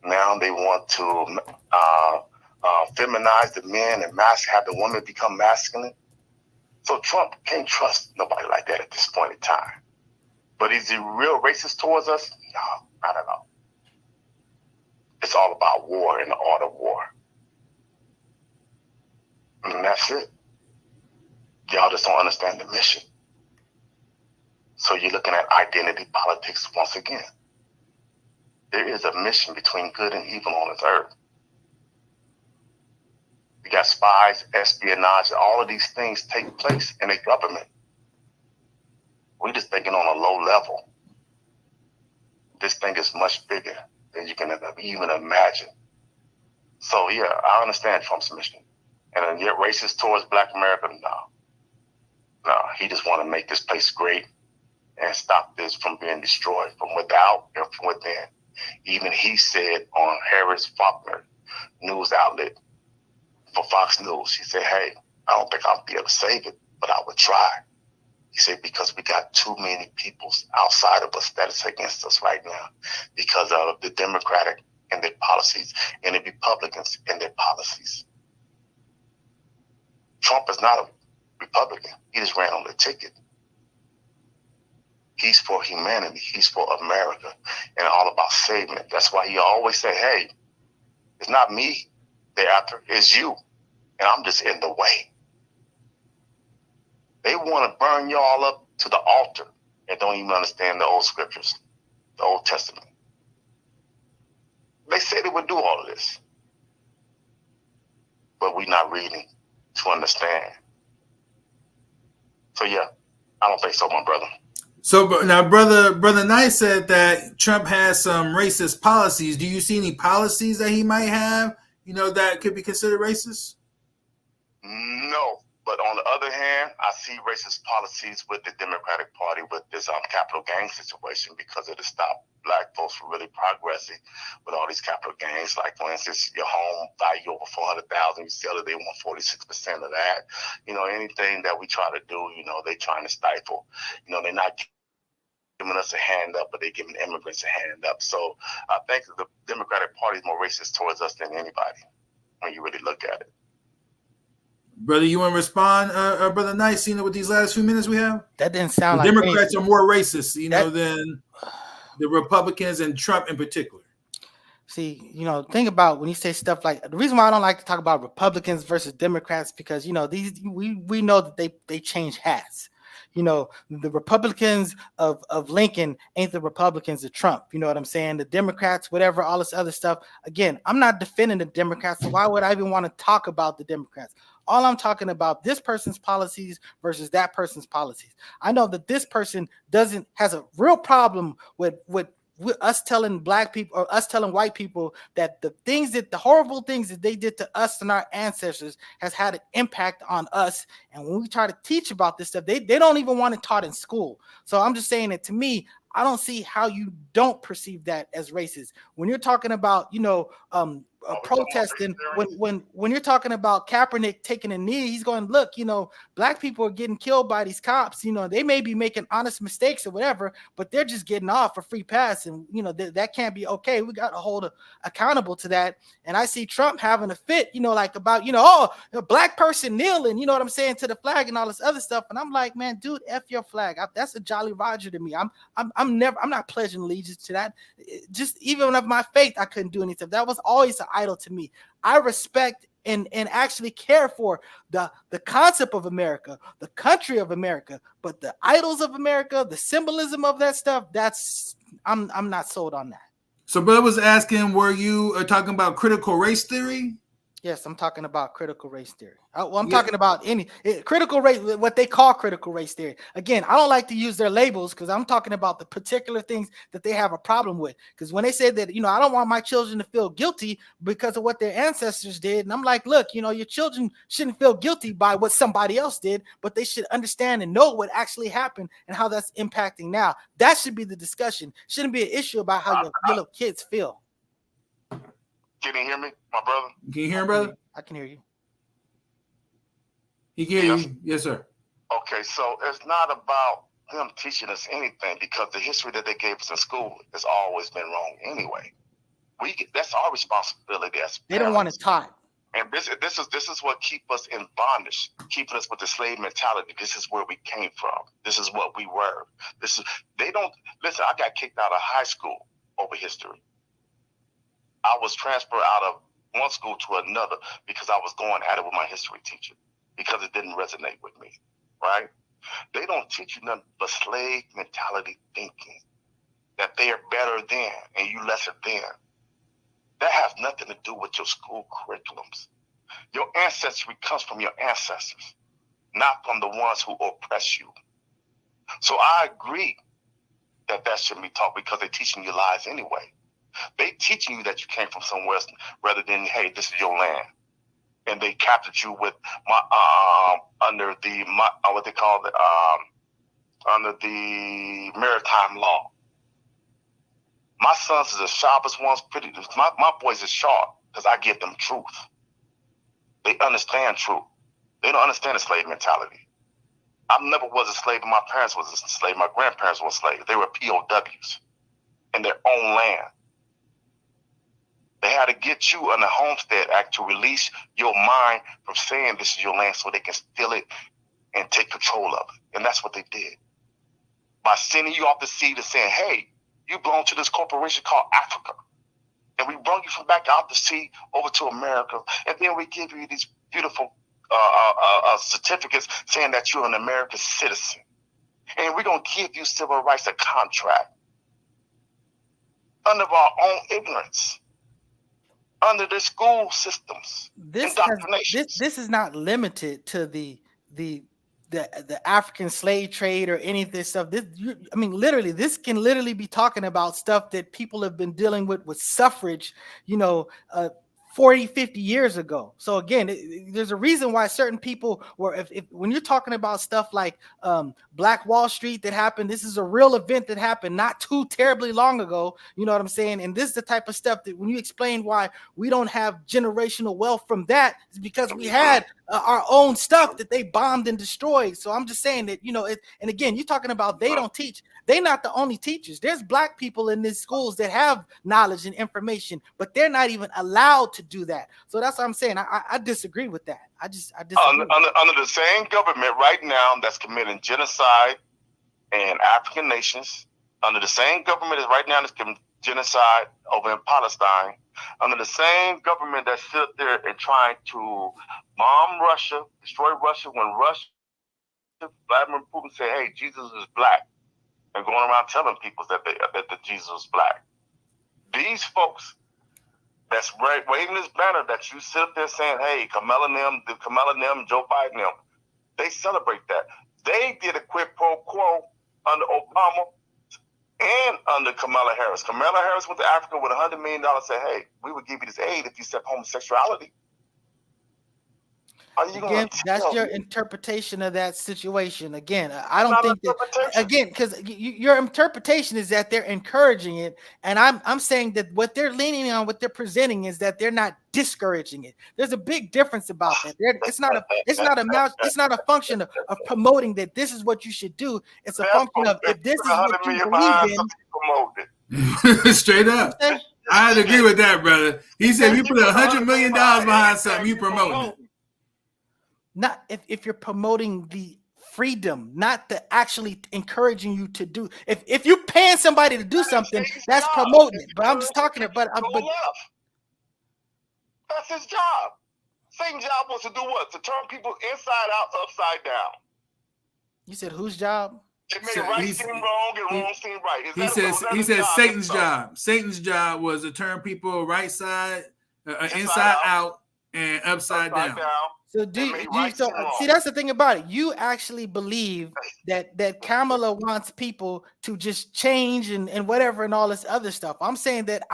Now they want to feminize the men and have the women become masculine. So Trump can't trust nobody like that at this point in time. But is he real racist towards us? No, not at all. It's all about war and the art of war. And that's it. Y'all just don't understand the mission. So you're looking at identity politics once again. There is a mission between good and evil on this earth. You got spies, espionage, all of these things take place in a government. We're just thinking on a low level. This thing is much bigger than you can even imagine. So yeah, I understand Trump's mission. And yet racist towards Black America, no. He just want to make this place great and stop this from being destroyed from without and from within. Even he said on Harris Faulkner news outlet for Fox News, he said, hey, I don't think I'll be able to save it, but I would try. He said, because we got too many people outside of us that is against us right now because of the Democratic and their policies and the Republicans and their policies. Trump is not a Republican. He just ran on the ticket. He's for humanity. He's for America and all about saving it. That's why he always say, hey, it's not me they're after, it's you. And I'm just in the way. They want to burn y'all up to the altar and don't even understand the old scriptures, the Old Testament. They said they would do all of this, but we're not reading to understand. So yeah, I don't think so, my brother. So now, brother Knight said that Trump has some racist policies. Do you see any policies that he might have, that could be considered racist? No, but on the other hand, I see racist policies with the Democratic Party with this capital gains situation because it has stopped Black folks from really progressing with all these capital gains. Like, for instance, your home value over $400,000, you sell it, they want 46% of that. Anything that we try to do, they trying to stifle. They're not giving us a hand up, but they're giving immigrants a hand up. So I think the Democratic Party is more racist towards us than anybody when you really look at it. Brother, you want to respond, Brother Knight, seeing with these last few minutes we have? That didn't sound the like Democrats anything. are more racist, than the Republicans and Trump in particular. See, think about when you say stuff like, the reason why I don't like to talk about Republicans versus Democrats, because these we know that they change hats. The Republicans of Lincoln ain't the Republicans of Trump. You know what I'm saying? The Democrats, whatever, all this other stuff. Again, I'm not defending the Democrats, so why would I even want to talk about the Democrats? All I'm talking about, this person's policies versus that person's policies. I know that this person has a real problem with us telling Black people or us telling white people that the horrible things that they did to us and our ancestors has had an impact on us. And when we try to teach about this stuff, they don't even want it taught in school. So I'm just saying that, to me, I don't see how you don't perceive that as racist. When you're talking about, protesting, when you're talking about Kaepernick taking a knee, he's going, look, Black people are getting killed by these cops. They may be making honest mistakes or whatever, but they're just getting off a free pass. And, that can't be okay. We got to hold accountable to that. And I see Trump having a fit, like about, a Black person kneeling, you know what I'm saying, to the flag and all this other stuff. And I'm like, man, dude, F your flag. That's a Jolly Roger to me. I'm not pledging allegiance to that. Just even of my faith, I couldn't do anything. That was always an idol to me. I respect and actually care for the concept of America, the country of America, but the idols of America, the symbolism of that stuff, I'm not sold on that. So brother was asking, were you talking about critical race theory? Yes, I'm talking about critical race theory. I'm talking about critical race, what they call critical race theory. Again, I don't like to use their labels because I'm talking about the particular things that they have a problem with. Because when they say that, I don't want my children to feel guilty because of what their ancestors did. And I'm like, look, your children shouldn't feel guilty by what somebody else did, but they should understand and know what actually happened and how that's impacting now. That should be the discussion. Shouldn't be an issue about how your little kids feel. Can you hear me, my brother? Can you hear him, brother? I can hear you. He can hear you. Yes, sir. Okay, so it's not about them teaching us anything because the history that they gave us in school has always been wrong anyway. That's our responsibility as parents. They don't want it taught. And this is what keep us in bondage, keeping us with the slave mentality. This is where we came from. This is what we were. They don't listen. I got kicked out of high school over history. I was transferred out of one school to another because I was going at it with my history teacher because it didn't resonate with me, right? They don't teach you nothing but slave mentality thinking, that they are better than and you lesser than. That has nothing to do with your school curriculums. Your ancestry comes from your ancestors, not from the ones who oppress you. So I agree that shouldn't be taught because they're teaching you lies anyway. They teaching you that you came from somewhere else rather than, hey, this is your land. And they captured you with under the maritime law. My sons is the sharpest ones. My boys is sharp because I give them truth. They understand truth. They don't understand the slave mentality. I never was a slave, but my parents was a slave. My grandparents were slaves. They were POWs in their own land. They had to get you on the Homestead Act to release your mind from saying this is your land so they can steal it and take control of it. And that's what they did. by sending you off the sea to saying, hey, you belong to this corporation called Africa. And we brought you from back out the sea over to America. And then we give you these beautiful certificates saying that you're an American citizen. And we're going to give you civil rights, a contract under our own ignorance, under the school systems. This is not limited to the African slave trade or any of this stuff. Literally, this can literally be talking about stuff that people have been dealing with suffrage, 40, 50 years ago. So again, there's a reason why certain people were, when you're talking about stuff like Black Wall Street that happened, this is a real event that happened not too terribly long ago. You know what I'm saying? And this is the type of stuff that when you explain why we don't have generational wealth from that, is because we had our own stuff that they bombed and destroyed. So I'm just saying that, and again, you're talking about they don't teach. They're not the only teachers. There's Black people in these schools that have knowledge and information, but they're not even allowed to do that. So that's what I'm saying. I disagree with that. I disagree. Under the same government right now that's committing genocide in African nations, under the same government right now that's committing genocide over in Palestine, under the same government that stood there and trying to bomb Russia, destroy Russia when Vladimir Putin said, hey, Jesus is Black, and going around telling people that Jesus is Black. These folks that's waving this banner that you sit up there saying, hey, Kamala and them, Joe Biden them, they celebrate that. They did a quid pro quo under Obama and under Kamala Harris. Kamala Harris went to Africa with $100 million and said, hey, we would give you this aid if you accept homosexuality. Again, that's your interpretation of that situation. Again, I don't think that, again, because your interpretation is that they're encouraging it, and I'm saying that what they're leaning on, what they're presenting, is that they're not discouraging it. There's a big difference about that. It's not a function of promoting that this is what you should do. It's a function of if this is what you believe in. Straight up. I'd agree with that, brother. He said if you put $100 million behind something, you promote it. Not if you're promoting the freedom, not the actually encouraging you to do. If you're paying somebody to do something, that's promoting it. But I'm just talking about. But that's his job. Satan's job was to do what? To turn people inside out, upside down. You said whose job? It made right seem wrong and wrong seem right. He says Satan's job. Satan's job was to turn people right side, inside out, and upside down. So see, that's the thing about it. You actually believe that Kamala wants people to just change and whatever and all this other stuff. I'm saying that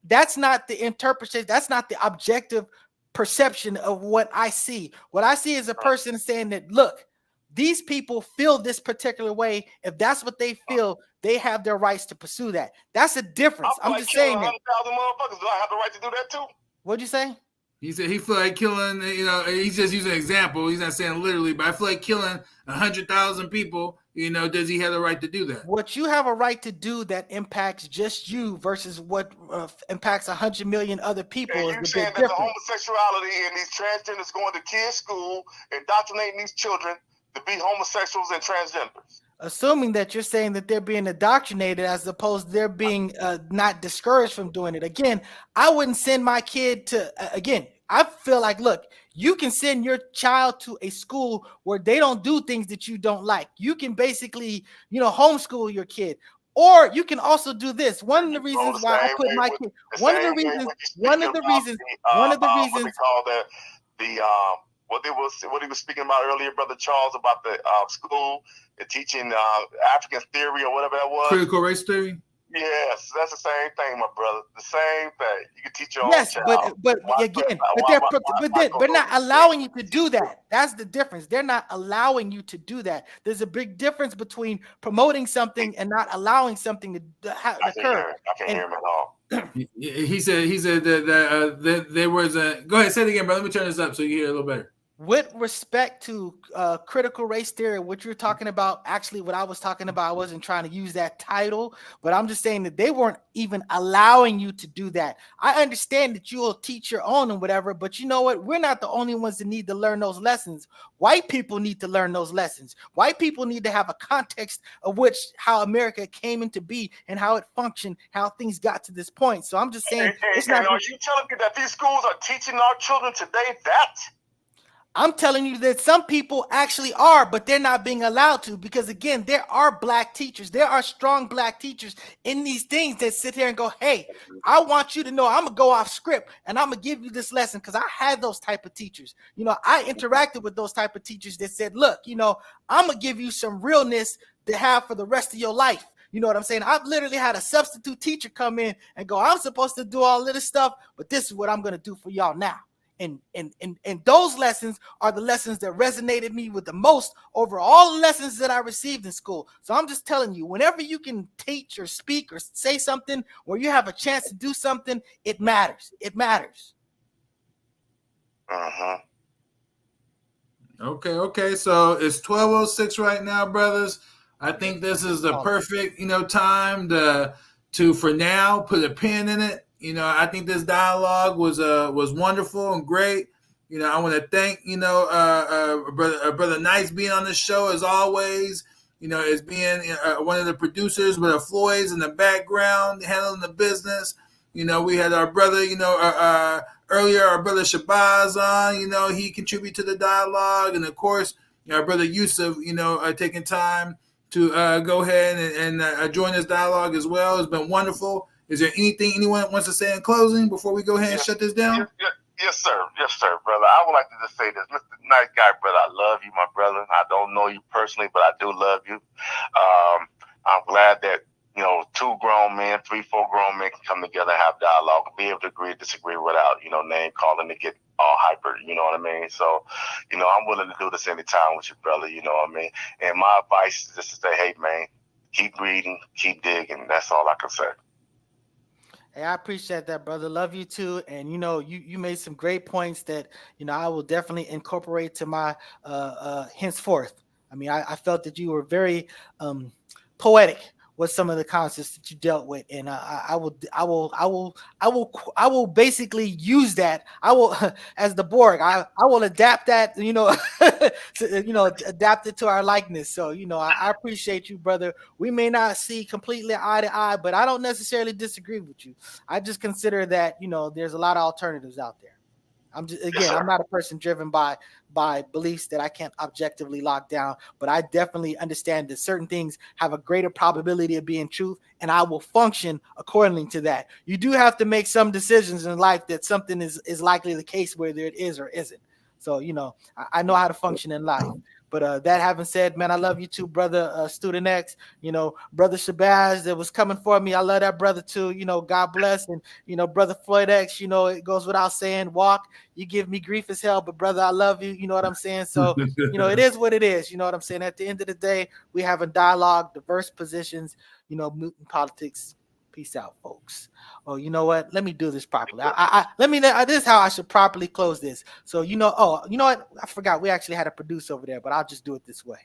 that's not the interpretation. That's not the objective perception of what I see. What I see is a person saying that, look, these people feel this particular way. If that's what they feel, they have their rights to pursue that. That's a difference. I'm just saying that. 100,000 motherfuckers. Do I have the right to do that too? What'd you say? He said he feel like killing, he's just using an example. He's not saying literally, but I feel like killing 100,000 people, does he have the right to do that? What you have a right to do that impacts just you versus what impacts 100 million other people is the big saying that difference. The homosexuality and these transgenders going to kids' school, indoctrinating these children to be homosexuals and transgenders. Assuming that you're saying that they're being indoctrinated as opposed to they're being not discouraged from doing it. Again, I wouldn't send my kid to, I feel like, look, you can send your child to a school where they don't do things that you don't like. You can basically, homeschool your kid. Or you can also do this. One of the reasons why I put my kid, one of the reasons, what he was speaking about earlier, Brother Charles, about the school teaching African theory or whatever that was. Critical race theory? Yes, that's the same thing, my brother. The same thing. You can teach your own child. but they're not allowing you to do that. That's the difference. They're not allowing you to do that. There's a big difference between promoting something and not allowing something to occur. I can't hear him at all. He said that there was a. Go ahead, say it again, brother. Let me turn this up so you hear it a little better. with respect to critical race theory, what you're talking about, actually, what I was talking about, I wasn't trying to use that title, but I'm just saying that they weren't even allowing you to do that. I understand that you'll teach your own and whatever, but you know what? We're not the only ones that need to learn those lessons. White people need to learn those lessons. White people need to have a context of which how America came into be and how it functioned, how things got to this point. So I'm just saying, it's not. Are you telling me that these schools are teaching our children today that? I'm telling you that some people actually are, but they're not being allowed to, because again, there are black teachers. There are strong black teachers in these things that sit here and go, hey, I want you to know I'm going to go off script and I'm going to give you this lesson, because I had those type of teachers. You know, I interacted with those type of teachers that said, look, you know, I'm going to give you some realness to have for the rest of your life. You know what I'm saying? I've literally had a substitute teacher come in and go, I'm supposed to do all of this stuff, but this is what I'm going to do for y'all now. And those lessons are the lessons that resonated me with the most over all the lessons that I received in school. So I'm just telling you, whenever you can teach or speak or say something, or you have a chance to do something, it matters. It matters. Okay. So it's 12:06 right now, brothers. I think this is the perfect, time to for now put a pin in it. I think this dialogue was wonderful and great. I want to thank brother Nice being on the show as always. As being one of the producers, brother Floyd's in the background handling the business. We had our brother, earlier our brother Shabazz on. He contributed to the dialogue, and of course our brother Yusuf, taking time to go ahead and join this dialogue as well. It's been wonderful. Is there anything anyone wants to say in closing before we go ahead and shut this down? Yes, sir. Yes, sir, brother. I would like to just say this. Mr. Nice Guy, brother, I love you, my brother. I don't know you personally, but I do love you. I'm glad that, two grown men, 3-4 grown men can come together and have dialogue, be able to agree, disagree without, name calling to get all hyper, you know what I mean? So, I'm willing to do this anytime with you, brother, you know what I mean? And my advice is just to say, hey, man, keep reading, keep digging. That's all I can say. Hey, I appreciate that, brother. Love you too. And you made some great points that I will definitely incorporate to my henceforth. I mean, I felt that you were very poetic with some of the concepts that you dealt with, and I will basically use that. I will, as the Borg, I will adapt that, to, adapt it to our likeness. So I appreciate you, brother. We may not see completely eye to eye, but I don't necessarily disagree with you. I just consider that there's a lot of alternatives out there. I'm not a person driven by beliefs that I can't objectively lock down, but I definitely understand that certain things have a greater probability of being truth, and I will function accordingly to that. You do have to make some decisions in life that something is likely the case, whether it is or isn't. So, I know how to function in life. But that having said, man, I love you too, brother Student X. Brother Shabazz that was coming for me. I love that brother too. God bless. And, brother Floyd X, it goes without saying, walk. You give me grief as hell, but brother, I love you. You know what I'm saying? So, it is what it is. You know what I'm saying? At the end of the day, we have a dialogue, diverse positions, mutant politics. Peace out, folks. Oh, you know what? Let me do this properly. This is how I should properly close this. So, oh, you know what? I forgot we actually had a producer over there, but I'll just do it this way.